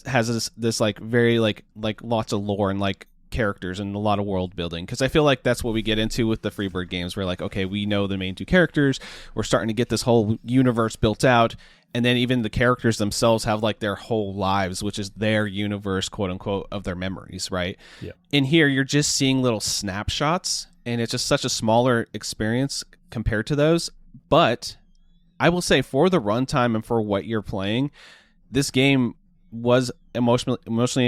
has this like very like lots of lore and like characters and a lot of world building, because I feel like that's what we get into with the Freebird games. We're like, okay, we know the main 2 characters, we're starting to get this whole universe built out, and then even the characters themselves have like their whole lives, which is their universe, quote unquote, of their memories, right? Yeah. In here you're just seeing little snapshots, and it's just such a smaller experience compared to those. But I will say, for the runtime and for what you're playing, this game was emotionally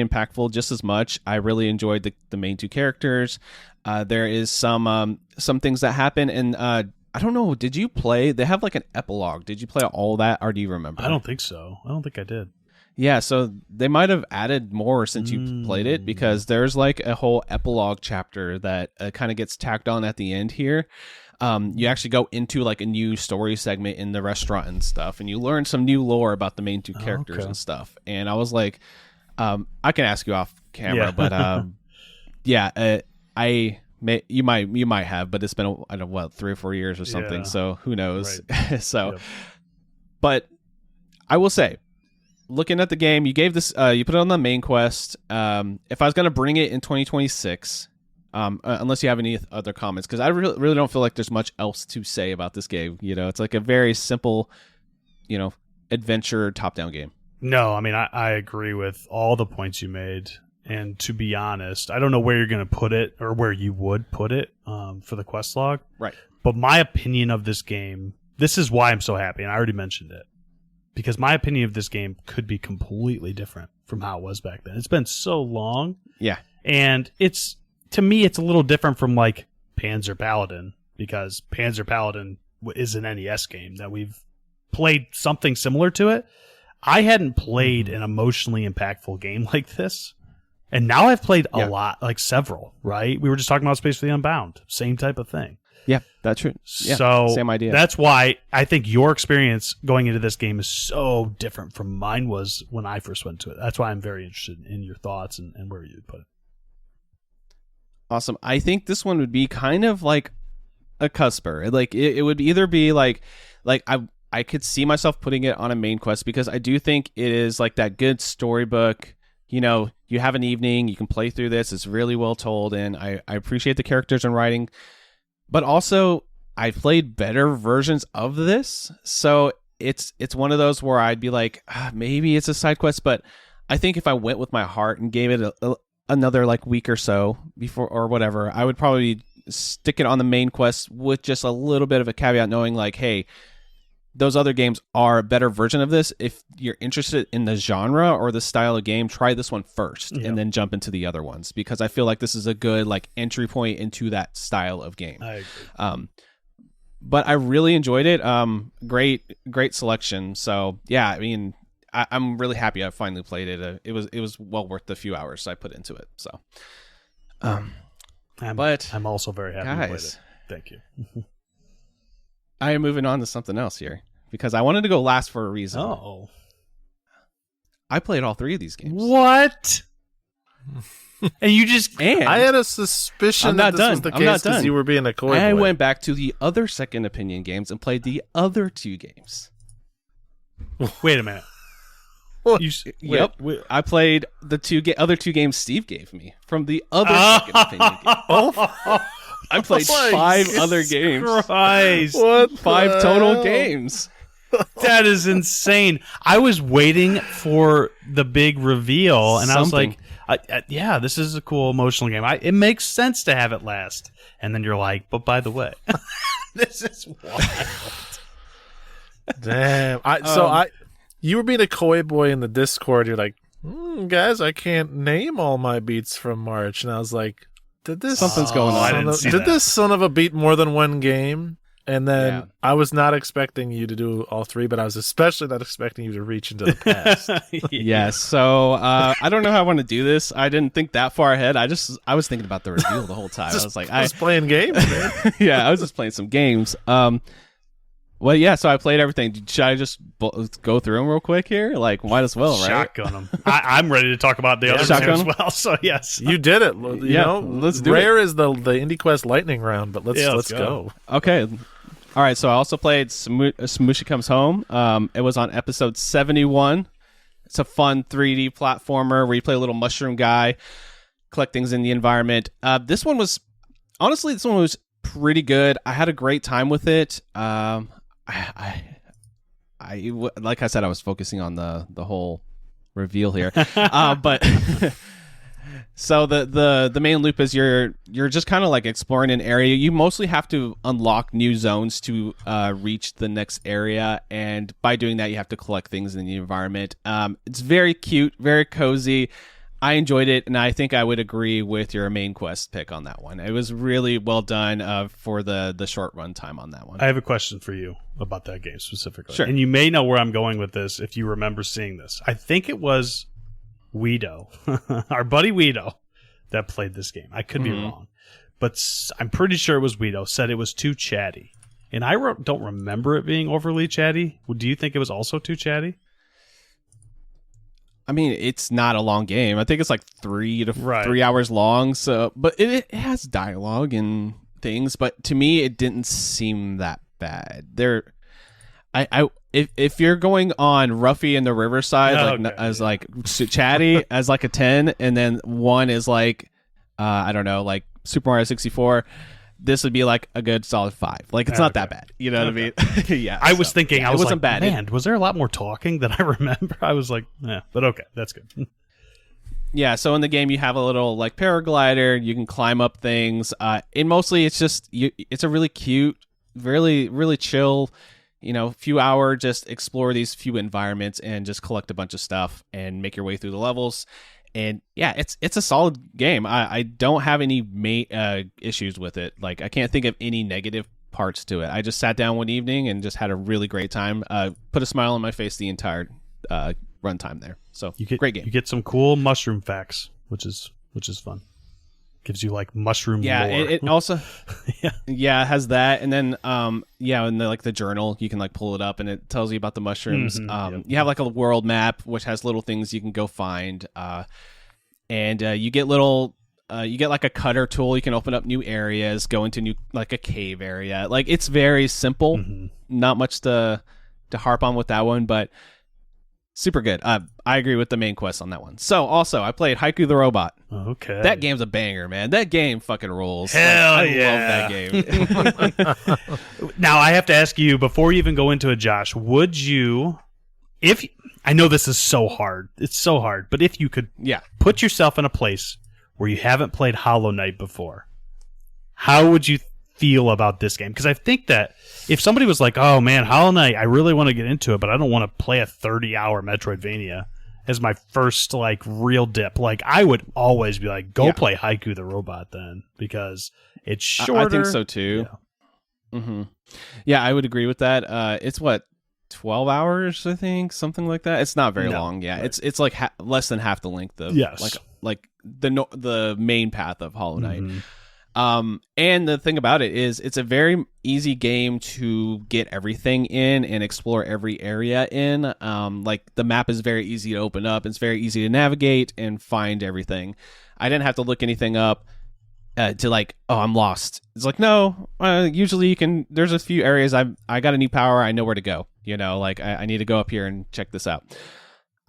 impactful just as much. I really enjoyed the main 2 characters. There is some things that happen, and I don't know, did you play? They have like an epilogue. Did you play all that, or do you remember? I don't think so. I don't think I did. Yeah, so they might have added more since you played it, because there's like a whole epilogue chapter that kind of gets tacked on at the end here. You actually go into like a new story segment in the restaurant and stuff, and you learn some new lore about the main 2 characters and stuff. And I was like, I can ask you off camera, but you might have, but it's been I don't know what, 3 or 4 years or something. So who knows? Right. But I will say, looking at the game, you gave this, you put it on the main quest. If I was going to bring it in 2026. Unless you have any other comments, because I really don't feel like there's much else to say about this game. You know, it's like a very simple, adventure top-down game. No, I mean, I agree with all the points you made. And to be honest, I don't know where you're going to put it, or where you would put it for the quest log. Right. But my opinion of this game, this is why I'm so happy, and I already mentioned it, because my opinion of this game could be completely different from how it was back then. It's been so long. Yeah. And to me, it's a little different from like Panzer Paladin, because Panzer Paladin is an NES game that we've played something similar to it. I hadn't played an emotionally impactful game like this, and now I've played a lot, like several, right? We were just talking about Space for the Unbound, same type of thing. Yeah, that's true. Yeah, So same idea. That's why I think your experience going into this game is so different from mine was when I first went to it. That's why I'm very interested in your thoughts and where you'd put it. Awesome. I think this one would be kind of like a cusper. Like it would either be like I could see myself putting it on a main quest because I do think it is like that good storybook. You know, you have an evening, you can play through this. It's really well told, and I appreciate the characters and writing. But also, I played better versions of this, so it's one of those where I'd be like, maybe it's a side quest. But I think if I went with my heart and gave it another like week or so before or whatever, I would probably stick it on the main quest with just a little bit of a caveat, knowing like, hey, those other games are a better version of this. If you're interested in the genre or the style of game, try this one first and then jump into the other ones, because I feel like this is a good like entry point into that style of game. I agree. But I really enjoyed it. Great selection. So yeah, I mean, I'm really happy I finally played it. It was well worth the few hours I put into it. So, I'm also very happy you played guys, it. Thank you. I am moving on to something else here because I wanted to go last for a reason. Oh, I played all 3 of these games. what? And you just I had a suspicion that this was the case because you were being a coy boy. I went back to the other second opinion games and played the other 2 games. wait a minute. Yep. I played the other 2 games Steve gave me from the other second opinion game. I played 5 other games. Christ. What? 5 total games. That is insane. I was waiting for the big reveal, and I was like, yeah, this is a cool emotional game. It makes sense to have it last. And then you're like, but by the way, this is wild. Damn. You were being a coy boy in the Discord. You're like, guys, I can't name all my beats from March. And I was like, something's going on. Did this son of a beat more than one game? And then I was not expecting you to do all 3, but I was especially not expecting you to reach into the past. Yes. So I don't know how I want to do this. I didn't think that far ahead. I was thinking about the reveal the whole time. I was like, I was playing games, man. Yeah, I was just playing some games. Well, yeah, so I played everything. Should I just go through them real quick here? Like, might as well, right? Shotgun them. I'm ready to talk about the other game as well, so yes. You did it. You know, let's do Rare it. is the IndieQuest lightning round, but let's go. Okay. All right, so I also played Smushi Comes Home. It was on episode 71. It's a fun 3D platformer where you play a little mushroom guy, collect things in the environment. This one was pretty good. I had a great time with it. Like I said, I was focusing on the whole reveal here, but so the main loop is you're just kind of like exploring an area. You mostly have to unlock new zones to reach the next area, and by doing that, you have to collect things in the environment. It's very cute, very cozy. I enjoyed it, and I think I would agree with your main quest pick on that one. It was really well done for the short run time on that one. I have a question for you about that game specifically. Sure. And you may know where I'm going with this if you remember seeing this. I think it was Weedo, our buddy Weedo, that played this game. I could be wrong, but I'm pretty sure it was Weedo, said it was too chatty. And I don't remember it being overly chatty. Do you think it was also too chatty? I mean, it's not a long game. I think it's like 3 hours long. So, but it has dialogue and things. But to me, it didn't seem that bad. If you're going on Ruffy and the Riverside, as like chatty as like a 10, and then 1 is like I don't know, like Super Mario 64. This would be like a good solid 5. Like, it's not that bad. You know what I mean? Yeah. I was thinking, I was wasn't like, bad. Man, was there a lot more talking than I remember? I was like, yeah, but okay, that's good. Yeah, so in the game you have a little like paraglider. You can climb up things. And mostly it's just it's a really cute, really really chill, few hour just explore these few environments and just collect a bunch of stuff and make your way through the levels. And yeah, it's a solid game. I don't have any issues with it. Like, I can't think of any negative parts to it. I just sat down one evening and just had a really great time. Put a smile on my face the entire runtime there. So great game. You get some cool mushroom facts, which is fun. Gives you like mushroom Yeah, lore. it also Yeah. it has that, and then in the journal you can like pull it up and it tells you about the mushrooms. You have like a world map which has little things you can go find, and you get little. You get like a cutter tool. You can open up new areas, go into new like a cave area. Like it's very simple. Not much to harp on with that one, but super good. I agree with the main quest on that one. So also, I played Haiku the Robot. Okay, that game's a banger, man. That game fucking rules. Hell I yeah. love that game. Now I have to ask you before you even go into it, Josh. Would you, if I know this is so hard, it's so hard, but if you could, put yourself in a place where you haven't played Hollow Knight before, how would you feel about this game? Because I think that if somebody was like, oh man, Hollow Knight, I really want to get into it, but I don't want to play a 30-hour Metroidvania as my first like real dip, like I would always be like, go play Haiku the Robot then, because it's shorter. I think so too. Yeah, I would agree with that. It's what, 12 hours, I think, something like that. It's not very long. Yeah, right. It's like less than half the length of like the main path of Hollow Knight. And the thing about it is it's a very easy game to get everything in and explore every area in. Like the map is very easy to open up. It's very easy to navigate and find everything. I didn't have to look anything up to like, oh, I'm lost. It's like, no, usually you can, there's a few areas I got a new power. I know where to go, like I need to go up here and check this out.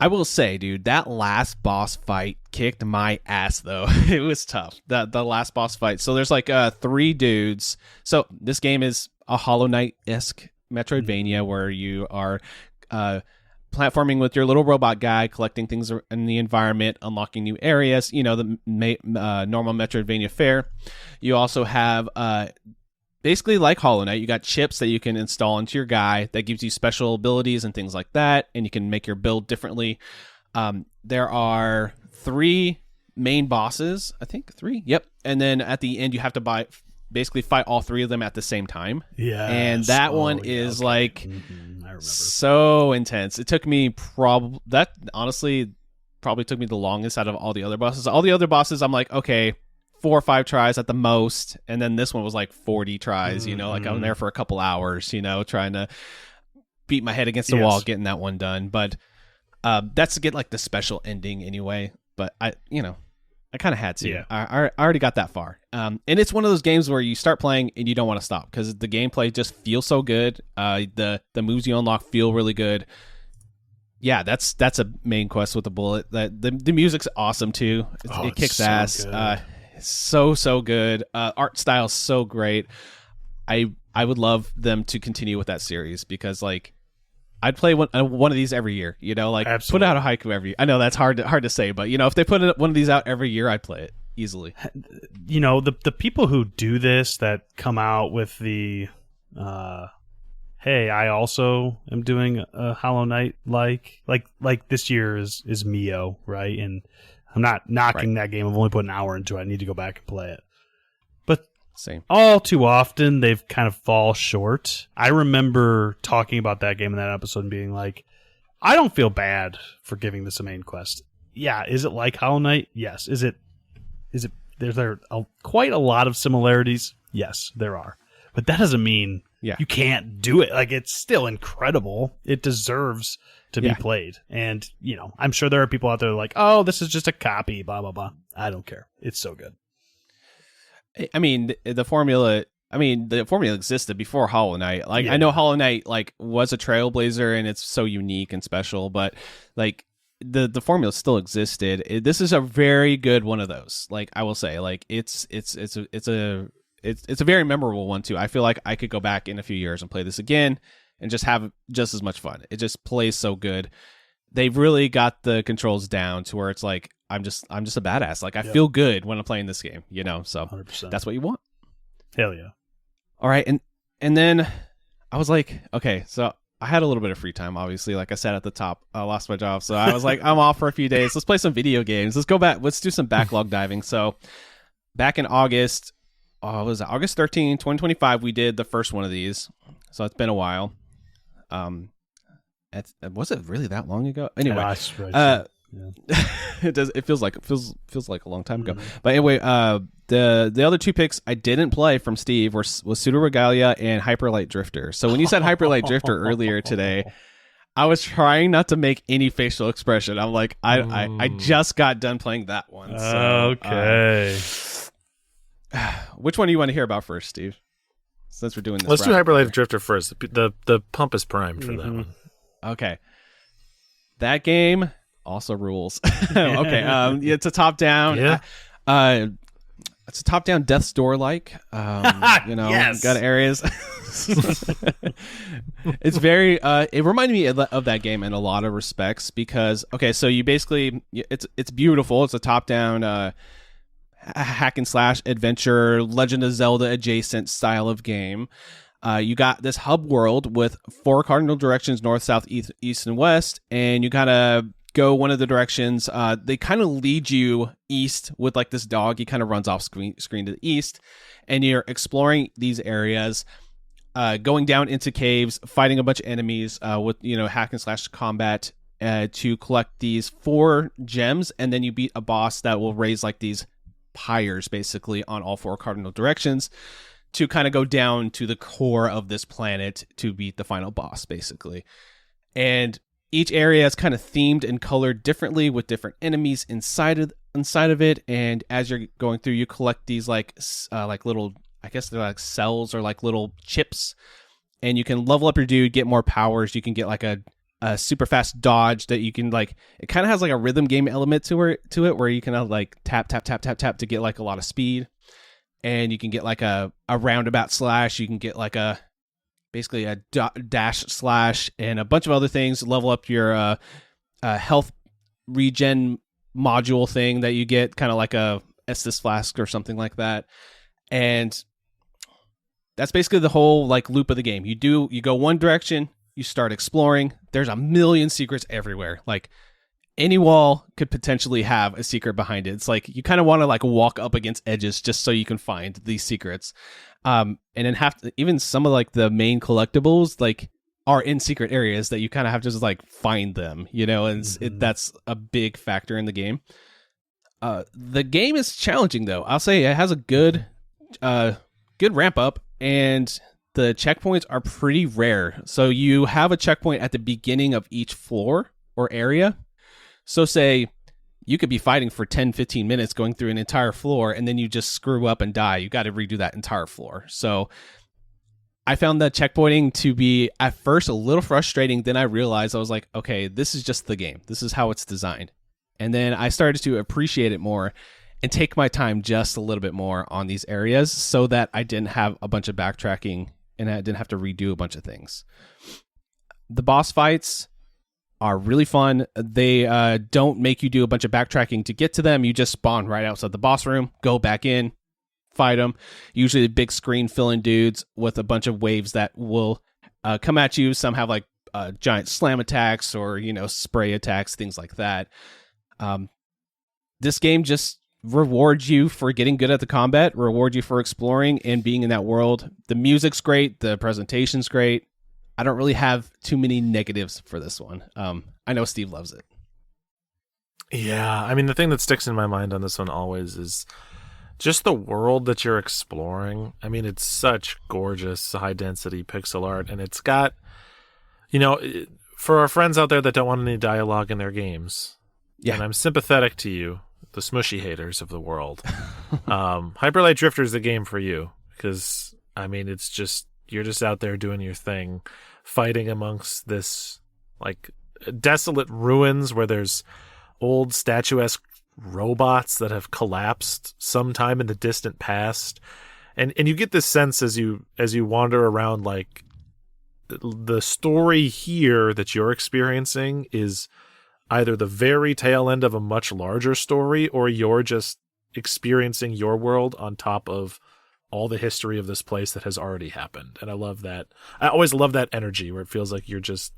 I will say, dude, that last boss fight kicked my ass, though. It was tough. The last boss fight. So there's like 3 dudes. So this game is a Hollow Knight-esque Metroidvania where you are platforming with your little robot guy, collecting things in the environment, unlocking new areas, the normal Metroidvania fare. You also have basically like Hollow Knight, you got chips that you can install into your guy that gives you special abilities and things like that, and you can make your build differently. There are 3 main bosses, I think 3. Yep. And then at the end, you have to basically fight all 3 of them at the same time. Yeah. And that one is like so intense. It took me honestly probably took me the longest out of all the other bosses. All the other bosses, I'm like, okay, 4 or 5 tries at the most, and then this one was like 40 tries. Like I'm there for a couple hours, trying to beat my head against the wall getting that one done. But that's to get like the special ending anyway. But I kind of had to. Yeah. I already got that far. And it's one of those games where you start playing and you don't want to stop because the gameplay just feels so good. The moves you unlock feel really good. Yeah, that's a main quest with a bullet. The music's awesome too. It kicks so ass. Good. So good. Art style is so great. I would love them to continue with that series because like I'd play one of these every year. Like Absolutely. Put out a Haiku every year. I know that's hard to say, but if they put one of these out every year, I'd play it easily. The people who do this that come out with the hey, I also am doing a Hollow Knight like this year is Mio, right? And I'm not knocking that game. I've only put an hour into it. I need to go back and play it. But same. All too often, they've kind of fall short. I remember talking about that game in that episode and being like, I don't feel bad for giving this a main quest. Yeah, is it like Hollow Knight? Yes. Is it? There's quite a lot of similarities? Yes, there are. But that doesn't mean you can't do it. Like, it's still incredible. It deserves to be played. And, I'm sure there are people out there like, oh, this is just a copy, blah, blah, blah. I don't care. It's so good. I mean, the formula existed before Hollow Knight. Like, I know Hollow Knight, like, was a trailblazer and it's so unique and special, but, like, the formula still existed. This is a very good one of those. Like, I will say, like, it's a very memorable one too. I feel like I could go back in a few years and play this again and just have just as much fun. It just plays so good. They've really got the controls down to where it's like I'm just a badass. Like I feel good when I'm playing this game, So 100%. That's what you want. Hell yeah. All right, and then I was like, okay, so I had a little bit of free time, obviously. Like I said at the top, I lost my job, so I was like, I'm off for a few days. Let's play some video games. Let's go back. Let's do some backlog diving. So back in August. What was it? August 13, 2025, we did the first one of these. So it's been a while. Was it really that long ago? Anyway, Yeah. It does. It feels like a long time ago. But anyway, the other two picks I didn't play from Steve was Pseudoregalia and Hyperlight Drifter. So when you said Hyperlight Drifter earlier today, I was trying not to make any facial expression. I'm like, I just got done playing that one. So, okay. Which one do you want to hear about first, Steve? Since we're doing this, let's do Hyperlight Drifter first. The pump is primed for that one. Okay. That game also rules. Okay. It's a top down. Yeah. It's a top down Death's Door like. Yes. Got areas. It's very. It reminded me of that game in a lot of respects because so you basically it's beautiful. It's a top down hack and slash adventure, Legend of Zelda adjacent style of game. You got this hub world with 4 cardinal directions: north, south, east, and west, and you kind of go one of the directions. They kind of lead you east with like this dog. He kind of runs off screen to the east, and you're exploring these areas, going down into caves, fighting a bunch of enemies with hack and slash combat to collect these 4 gems, and then you beat a boss that will raise like these pyres basically on all 4 cardinal directions to kind of go down to the core of this planet to beat the final boss basically. And each area is kind of themed and colored differently with different enemies inside of it. And as you're going through, you collect these like little, I guess they're like cells or like little chips, and you can level up your dude, get more powers. You can get like a super fast dodge that you can like. It kind of has like a rhythm game element to it where you can like tap to get like a lot of speed, and you can get like a roundabout slash. You can get like basically a dash slash and a bunch of other things. Level up your health regen module thing that you get, kind of like a Estus flask or something like that. And that's basically the whole like loop of the game. You go one direction, you start exploring. There's a million secrets everywhere. Like any wall could potentially have a secret behind it. It's like you kind of want to like walk up against edges just so you can find these secrets. And then even some of like the main collectibles like are in secret areas that you kind of have to just like find them, and that's a big factor in the game. The game is challenging though. I'll say it has a good ramp up, and the checkpoints are pretty rare. So you have a checkpoint at the beginning of each floor or area. So say you could be fighting for 10, 15 minutes going through an entire floor, and then you just screw up and die. You got to redo that entire floor. So I found that checkpointing to be at first a little frustrating. Then I realized I was like, okay, this is just the game. This is how it's designed. And then I started to appreciate it more and take my time just a little bit more on these areas so that I didn't have a bunch of backtracking and I didn't have to redo a bunch of things. The boss fights are really fun. They don't make you do a bunch of backtracking to get to them. You just spawn right outside the boss room, go back in, fight them. Usually big screen filling dudes with a bunch of waves that will come at you. Some have like giant slam attacks or, spray attacks, things like that. This game just rewards you for getting good at the combat, rewards you for exploring and being in that world. The music's great. The presentation's great. I don't really have too many negatives for this one. I know Steve loves it. Yeah, I mean, the thing that sticks in my mind on this one always is just the world that you're exploring. I mean, it's such gorgeous, high-density pixel art, and it's got, for our friends out there that don't want any dialogue in their games, and I'm sympathetic to you, the Smushi haters of the world, Hyperlight Drifter is the game for you, because, I mean, it's just, you're just out there doing your thing, fighting amongst this, like, desolate ruins where there's old statuesque robots that have collapsed sometime in the distant past, and you get this sense as you wander around, like, the story here that you're experiencing is either the very tail end of a much larger story, or you're just experiencing your world on top of all the history of this place that has already happened. And I love that. I always love that energy where it feels like you're just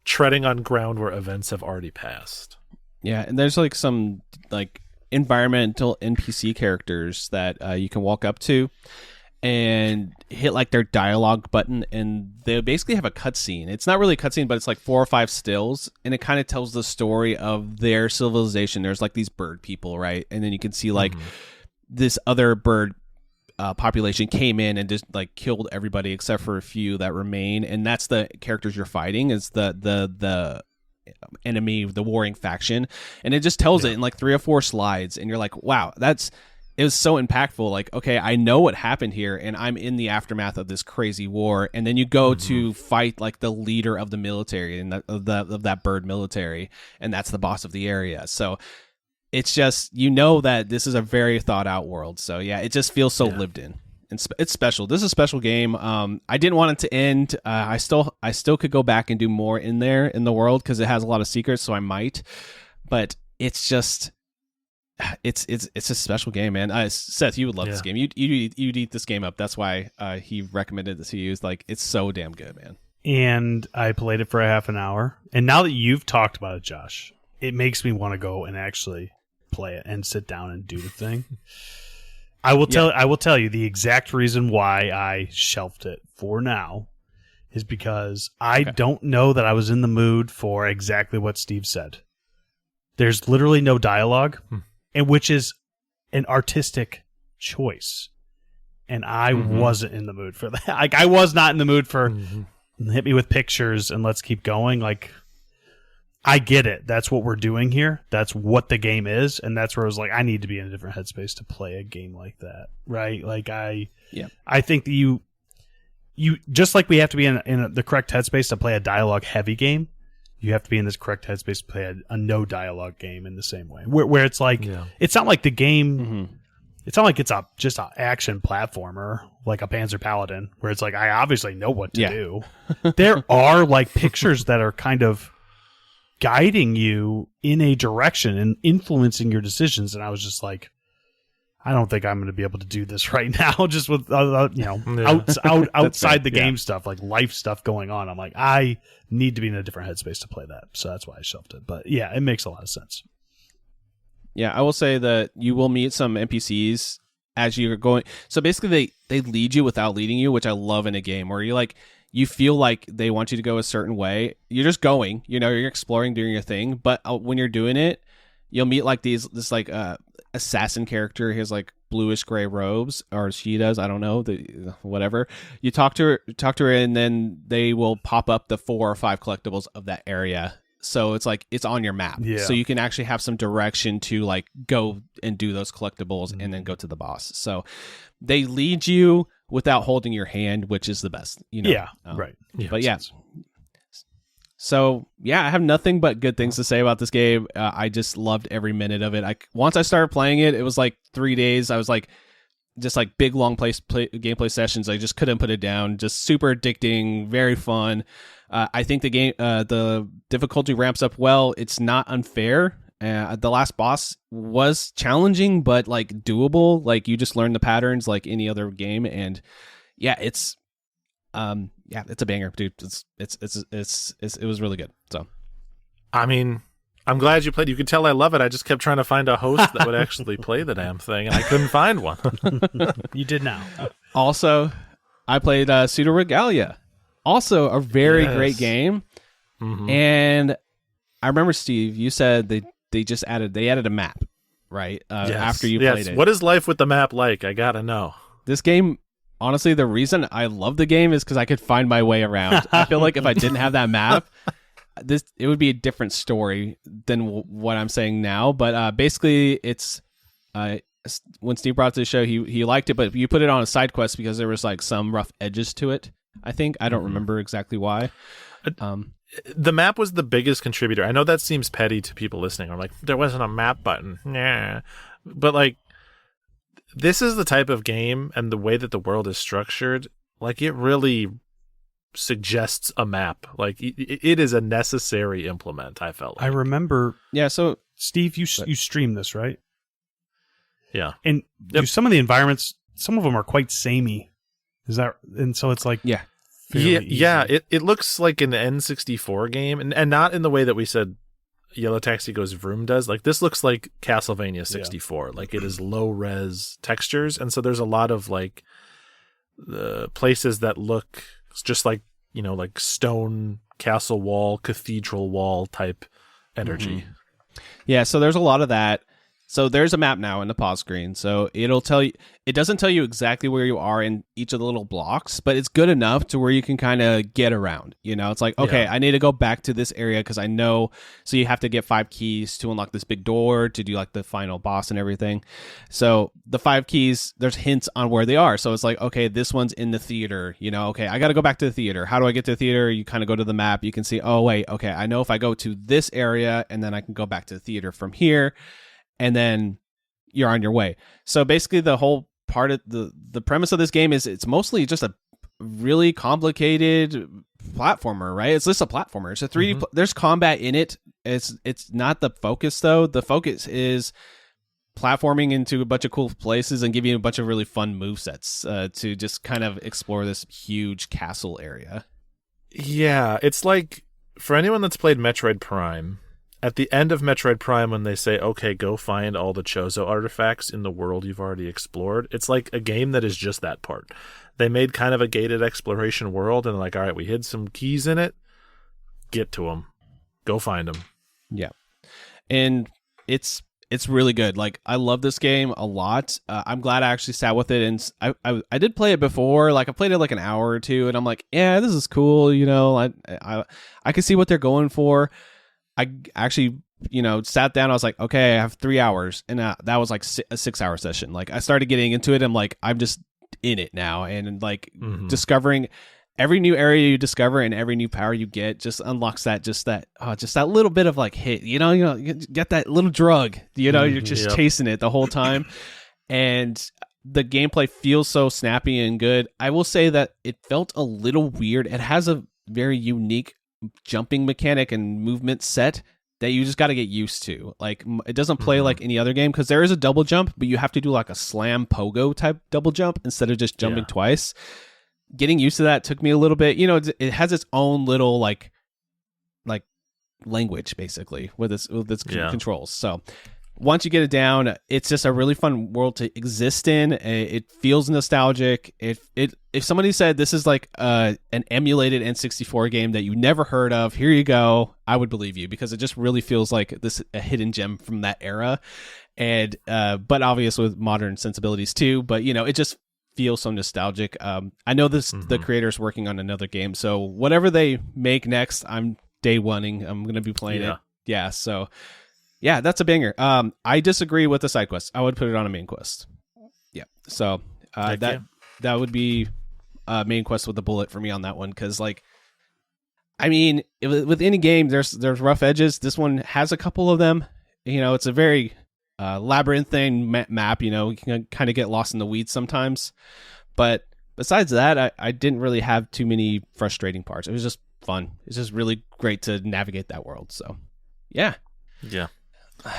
treading on ground where events have already passed. Yeah, and there's like some like environmental NPC characters that you can walk up to, and hit like their dialogue button, and they basically have a cutscene. It's not really a cutscene, but it's like 4 or 5 stills, and it kind of tells the story of their civilization. There's like these bird people, right? And then you can see like this other bird population came in and just like killed everybody except for a few that remain, and that's the characters you're fighting, is the enemy, the warring faction, and it just tells it in like 3 or 4 slides, and you're like, wow, it was so impactful. Like, okay, I know what happened here, and I'm in the aftermath of this crazy war. And then you go to fight like the leader of the military and of that bird military, and that's the boss of the area. So it's just, that this is a very thought out world. So yeah, it just feels so lived in. And it's special. This is a special game. I didn't want it to end. I still could go back and do more in there in the world because it has a lot of secrets. So I might, but it's just. It's a special game, man. Seth, you would love this game. You'd eat this game up. That's why he recommended this to you. Like, it's so damn good, man. And I played it for a half an hour. And now that you've talked about it, Josh, it makes me want to go and actually play it and sit down and do the thing. I will tell you the exact reason why I shelved it for now is because I don't know that I was in the mood for exactly what Steve said. There's literally no dialogue. And which is an artistic choice. And I wasn't in the mood for that. Like, I was not in the mood for hit me with pictures and let's keep going. Like, I get it. That's what we're doing here. That's what the game is. And that's where I was like, I need to be in a different headspace to play a game like that. Right? Like, I think that you just like we have to be in the correct headspace to play a dialogue heavy game. You have to be in this correct headspace to play a no dialogue game in the same way. Where it's like, it's not like the game, it's not like it's just an action platformer like a Panzer Paladin, where it's like, I obviously know what to do. There are like pictures that are kind of guiding you in a direction and influencing your decisions. And I was just like, I don't think I'm going to be able to do this right now, just with outside the game stuff, like life stuff going on. I'm like, I need to be in a different headspace to play that, so that's why I shelved it. But yeah, it makes a lot of sense. Yeah, I will say that you will meet some NPCs as you're going. So basically, they lead you without leading you, which I love in a game where you feel like they want you to go a certain way. You're just going, you're exploring, doing your thing. But when you're doing it, you'll meet like this assassin character. He has like bluish gray robes, or she does, I don't know, whatever. You talk to her and then they will pop up the 4 or 5 collectibles of that area, so it's like it's on your map, so you can actually have some direction to like go and do those collectibles and then go to the boss. So they lead you without holding your hand, which is the best, right. But so yeah, I have nothing but good things to say about this game. I just loved every minute of it. Once I started playing it, it was like 3 days. I was like, just like big long gameplay sessions. I just couldn't put it down. Just super addicting, very fun. I think the game, the difficulty ramps up well. It's not unfair. The last boss was challenging, but like doable. Like you just learn the patterns like any other game, and it's a banger, dude. It was really good. So, I mean, I'm glad you played. You could tell I love it. I just kept trying to find a host that would actually play the damn thing, and I couldn't find one. You did now. Also, I played Pseudoregalia. Also, a very great game. And I remember, Steve, you said they added a map, right? After you played it. What is life with the map like? I gotta know. This game. Honestly, the reason I love the game is because I could find my way around. I feel like if I didn't have that map, it would be a different story than what I'm saying now. But basically, it's when Steve brought it to the show, he liked it, but you put it on a side quest because there was like some rough edges to it. I think I don't remember exactly why. The map was the biggest contributor. I know that seems petty to people listening. I'm like, there wasn't a map button. Nah, but like. This is the type of game and the way that the world is structured, like it really suggests a map. Like it is a necessary implement, I felt like. I remember. Yeah, so Steve, you streamed this, right? Yeah. And some of the environments, some of them are quite samey. Is that, and so it's like, it looks like an N64 game, and not in the way that we said Yellow Taxi Goes Vroom does. Like this looks like Castlevania 64. Like it is low res textures, and so there's a lot of like places that look just like, like stone castle wall, cathedral wall type energy. Yeah, so there's a lot of that. So there's a map now in the pause screen. So it'll tell you, it doesn't tell you exactly where you are in each of the little blocks, but it's good enough to where you can kind of get around. It's like, okay, I need to go back to this area because I know. So you have to get 5 keys to unlock this big door to do like the final boss and everything. So the 5 keys, there's hints on where they are. So it's like, okay, this one's in the theater. Okay, I got to go back to the theater. How do I get to the theater? You kind of go to the map. You can see, oh, wait, okay, I know if I go to this area and then I can go back to the theater from here. And then you're on your way. So basically the whole part of the premise of this game is it's mostly just a really complicated platformer, right? It's just a platformer. It's a 3D. There's combat in it. It's not the focus, though. The focus is platforming into a bunch of cool places and giving you a bunch of really fun movesets to just kind of explore this huge castle area. Yeah, it's like, for anyone that's played Metroid Prime, at the end of Metroid Prime, when they say, okay, go find all the Chozo artifacts in the world you've already explored, it's like a game that is just that part. They made kind of a gated exploration world, and like, all right, we hid some keys in it. Get to them. Go find them. Yeah. And it's really good. Like, I love this game a lot. I'm glad I actually sat with it, and I did play it before. Like, I played it like an hour or two, and I'm like, yeah, this is cool. I can see what they're going for. I actually, sat down. I was like, okay, I have 3 hours. And that was like a 6-hour session. Like, I started getting into it. I'm like, I'm just in it now. And like discovering every new area you discover and every new power you get just unlocks just that little bit of like hit, you get that little drug, you're just chasing it the whole time. And the gameplay feels so snappy and good. I will say that it felt a little weird. It has a very unique jumping mechanic and movement set that you just got to get used to. Like, it doesn't play like any other game because there is a double jump, but you have to do like a slam pogo type double jump instead of just jumping twice. Getting used to that took me a little bit. It has its own little like language basically with its controls. So once you get it down, it's just a really fun world to exist in. It feels nostalgic. If somebody said this is like an emulated N64 game that you never heard of, here you go, I would believe you, because it just really feels like a hidden gem from that era. And but obvious with modern sensibilities too. But it just feels so nostalgic. I know the creator's working on another game, so whatever they make next, I'm day oneing. I'm gonna be playing it. Yeah. So. Yeah, that's a banger. I disagree with the side quest. I would put it on a main quest. Yeah, so that would be main quest with a bullet for me on that one, because with any game, there's rough edges. This one has a couple of them. It's a very labyrinthine map. You can kind of get lost in the weeds sometimes. But besides that, I didn't really have too many frustrating parts. It was just fun. It's just really great to navigate that world. So, yeah. Yeah.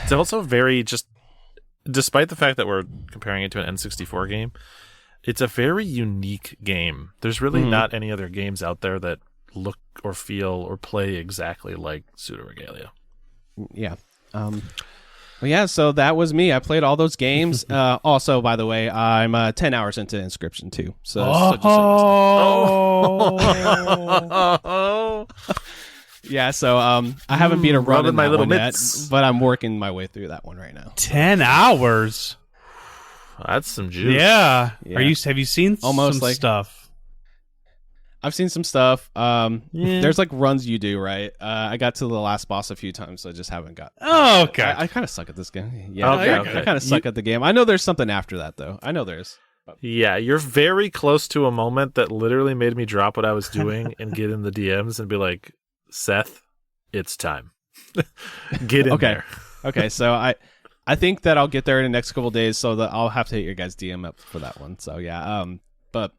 It's also despite the fact that we're comparing it to an N64 game, it's a very unique game. There's really not any other games out there that look or feel or play exactly like Pseudoregalia. Yeah. So that was me. I played all those games. Also, by the way, I'm 10 hours into Inscryption too. So just so yeah, so I haven't beat a run in my little mitts, but I'm working my way through that one right now. 10 hours. That's some juice. Yeah. Have you seen almost some stuff? I've seen some stuff. There's like runs you do, right? I got to the last boss a few times, so I just haven't got. Oh, okay. I kind of suck at this game. Yeah, I kind of suck at the game. I know there's something after that, though. I know there's. Yeah, you're very close to a moment that literally made me drop what I was doing and get in the DMs and be like, Seth, it's time. Get in there. Okay, so I think that I'll get there in the next couple of days, so that I'll have to hit your guys' DM up for that one. So yeah, but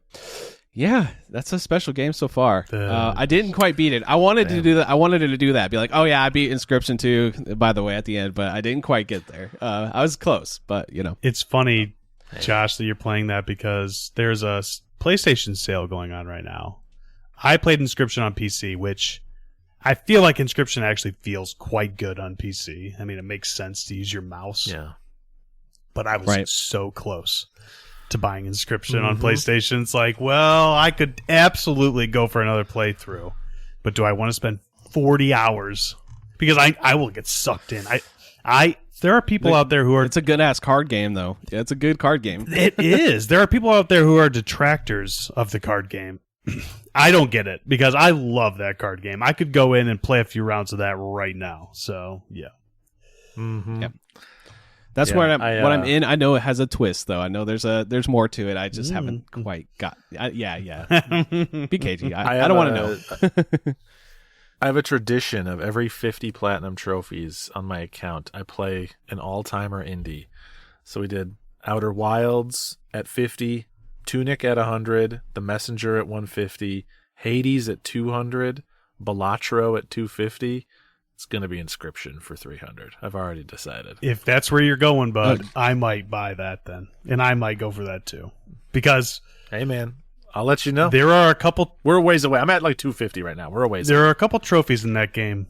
yeah, that's a special game so far. I didn't quite beat it. I wanted to do that. I wanted to do that. Be like, oh yeah, I beat Inscryption 2, by the way, at the end, but I didn't quite get there. I was close, but it's funny, Josh, that you're playing that because there's a PlayStation sale going on right now. I played Inscryption on PC, which I feel like Inscryption actually feels quite good on PC. I mean, it makes sense to use your mouse. Yeah. But I was so close. to buying Inscryption on PlayStation. It's like, well, I could absolutely go for another playthrough, but do I want to spend 40 hours? Because I will get sucked in. There are people out there who are... It's a good-ass card game, though. Yeah, it's a good card game. It is. There are people out there who are detractors of the card game. I don't get it, because I love that card game. I could go in and play a few rounds of that right now. So, yeah. Mm-hmm. Yep. That's what I'm in. I know it has a twist, though. I know there's more to it. I just haven't quite got... yeah. Be cagey. I don't want to know. I have a tradition of every 50 platinum trophies on my account, I play an all-timer indie. So we did Outer Wilds at 50, Tunic at 100, The Messenger at 150, Hades at 200, Balatro at 250. It's going to be Inscryption for 300. I've already decided. If that's where you're going, bud, I might buy that then. And I might go for that too. Because... Hey, man. I'll let you know. There are a couple... We're a ways away. I'm at like 250 right now. We're a ways There away. are a couple trophies in that game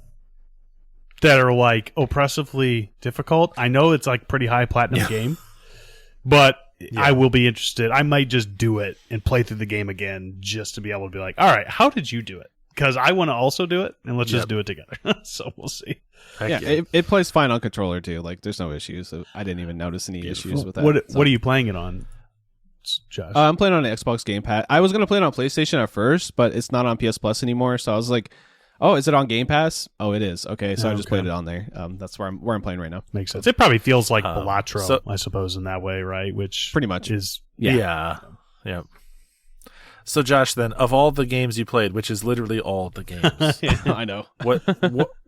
that are like oppressively difficult. I know it's like pretty high platinum game, but I will be interested. I might just do it and play through the game again just to be able to be like, all right, how did you do it? Because I want to also do it, and let's just do it together. So we'll see. Heck it plays fine on controller too. Like, there's no issues. So I didn't even notice any issues with that. What are you playing it on, Josh? I'm playing on an Xbox Game Pass. I was going to play it on PlayStation at first, but it's not on PS Plus anymore. So I was like, oh, is it on Game Pass? Oh, it is. Okay, so I just played it on there. That's where I'm playing right now. Makes sense. It probably feels like Balatro, I suppose, in that way, right? Which pretty much is Yeah. So Josh, then, of all the games you played, which is literally all the games, I know.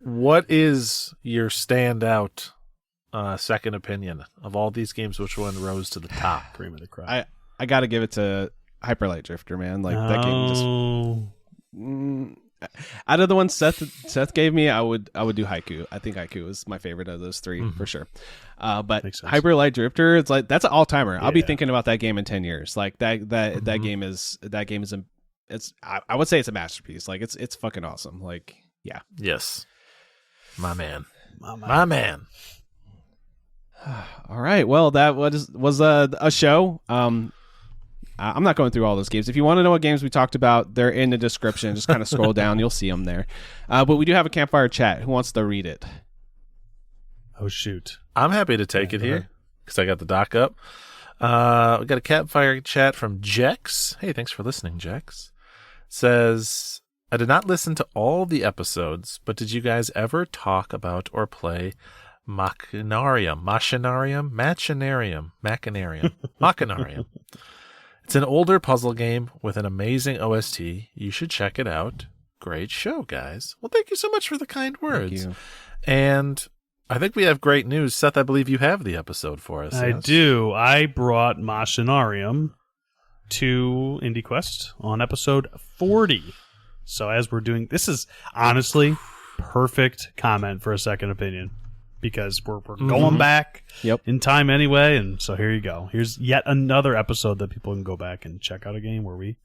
What is your standout second opinion of all these games? Which one rose to the top? Cream of the crop. I got to give it to Hyper Light Drifter, man. Like that game just. Out of the ones Seth gave me, I would do Haiku. I think Haiku is my favorite of those three for sure. But Hyper Light Drifter, it's like that's an all timer. I'll be thinking about that game in 10 years. Like that game is I would say it's a masterpiece. Like it's fucking awesome. Like Yes, my man. All right. Well, that was a show. I'm not going through all those games. If you want to know what games we talked about, they're in the description. Just kind of scroll down. You'll see them there. But we do have a campfire chat. Who wants to read it? Oh, shoot. I'm happy to take it here because I got the doc up. We got a campfire chat from Jex. Hey, thanks for listening, Jex. Says, I did not listen to all the episodes, but did you guys ever talk about or play Machinarium? It's an older puzzle game with an amazing OST. You should check it out. Great show, guys. Well, thank you so much for the kind words. Thank you. And I think we have great news. Seth, I believe you have the episode for us. I do. I brought Machinarium to IndieQuest on episode 40. So as we're doing, this is honestly perfect comment for a second opinion. Because we're going back in time anyway, and so here you go. Here's yet another episode that people can go back and check out a game where we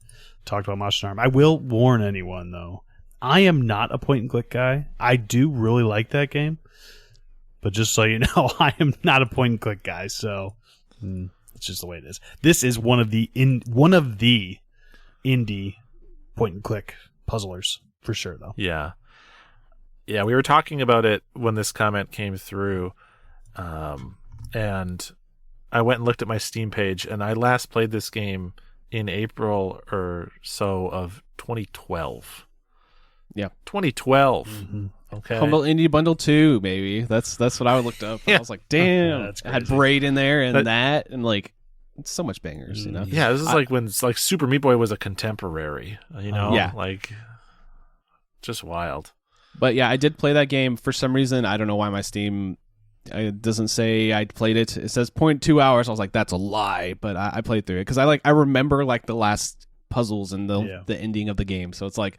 talked about Machinarium. I will warn anyone, though. I am not a point-and-click guy. I do really like that game, but just so you know, I am not a point-and-click guy, so it's just the way it is. This is one of the indie point-and-click puzzlers, for sure, though. Yeah. Yeah, we were talking about it when this comment came through, and I went and looked at my Steam page, and I last played this game in April or so of 2012. Yeah. 2012. Okay. Humble Indie Bundle 2, baby. That's what I looked up. I was like, damn. That's I had crazy. Braid in there and and like it's so much bangers, you know? Yeah, this is like when Super Meat Boy was a contemporary, you know? Like, just wild. But yeah, I did play that game. For some reason, I don't know why my Steam it doesn't say I played it. It says 0.2 hours. I was like, that's a lie. But I played through it because I remember like the last puzzles and the ending of the game. So it's like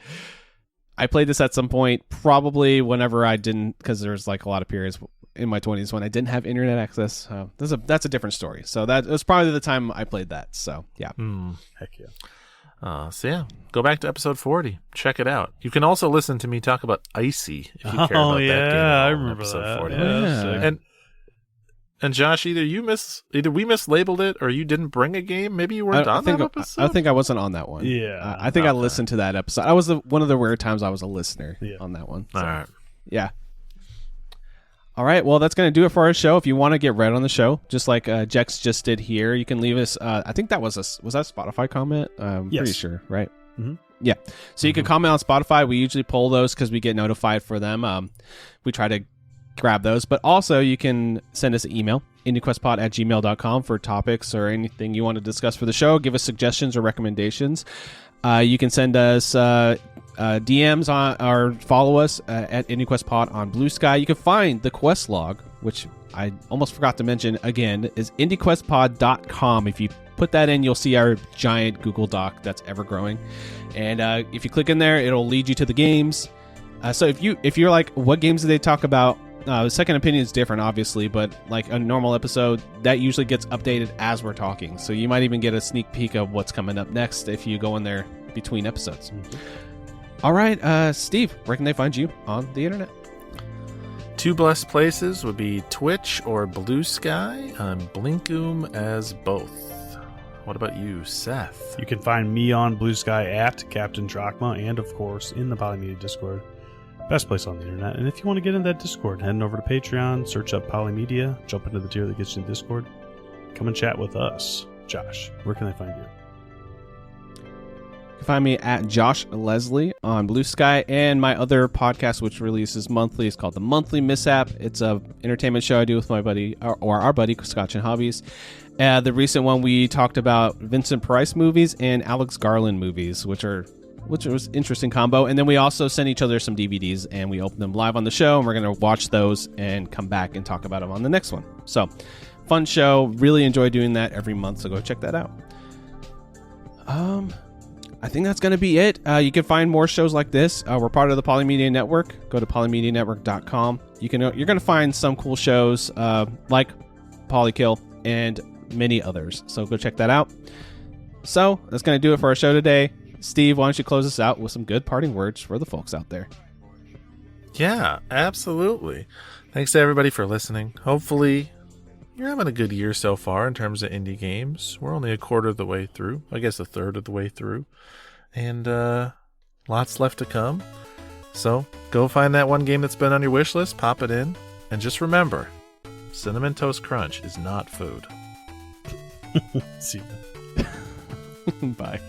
I played this at some point, probably whenever I didn't, because there's like a lot of periods in my 20s when I didn't have internet access. That's a different story. So that was probably the time I played that. So yeah, Heck yeah. So yeah, go back to episode 40. Check it out. You can also listen to me talk about Icy if you care about that game. I remember episode that. 40. Yeah. And Josh, either we mislabeled it or you didn't bring a game. Maybe you weren't on that episode. I think I wasn't on that one. Yeah. I think I listened to that episode. I was one of the rare times I was a listener on that one. So, all right. Yeah. All right. Well, that's going to do it for our show. If you want to get read on the show, just like Jex just did here, you can leave us. I think that was that a Spotify comment? I'm pretty sure, right? Mm-hmm. Yeah. So you can comment on Spotify. We usually pull those because we get notified for them. We try to grab those, but also you can send us an email, IndieQuestPod@gmail.com, for topics or anything you want to discuss for the show. Give us suggestions or recommendations. You can send us DMs on or follow us at IndieQuestPod on Blue Sky. You can find the quest log, which I almost forgot to mention again, is IndieQuestPod.com. If you put that in, you'll see our giant Google Doc that's ever growing. And if you click in there, it'll lead you to the games. So if you're like, what games do they talk about? The second opinion is different, obviously, but like a normal episode, that usually gets updated as we're talking. So you might even get a sneak peek of what's coming up next if you go in there between episodes. All right, Steve, where can they find you on the internet? Two blessed places would be Twitch or Blue Sky. I'm Blinkoom as both. What about you, Seth? You can find me on Blue Sky at Captain Drachma, and of course in the Polymedia Discord. Best place on the internet. And if you want to get in that Discord, heading over to Patreon, search up Polymedia, jump into the tier that gets you in Discord. Come and chat with us. Josh, where can I find you? You can find me at Josh Leslie on Blue Sky, and my other podcast, which releases monthly, is called The Monthly Mishap. It's a entertainment show I do with my buddy, or our buddy, Scotch and Hobbies. The recent one, we talked about Vincent Price movies and Alex Garland movies, which was interesting combo. And then we also send each other some DVDs and we open them live on the show, and we're going to watch those and come back and talk about them on the next one. So fun show. Really enjoy doing that every month. So go check that out. I think that's going to be it. You can find more shows like this. We're part of the Polymedia Network. Go to polymedianetwork.com. You're going to find some cool shows like Polykill and many others. So go check that out. So that's going to do it for our show today. Steve, why don't you close us out with some good parting words for the folks out there? Yeah, absolutely. Thanks to everybody for listening. Hopefully, you're having a good year so far in terms of indie games. We're only a quarter of the way through. I guess a third of the way through. And lots left to come. So go find that one game that's been on your wish list, pop it in, and just remember, Cinnamon Toast Crunch is not food. See you. Bye.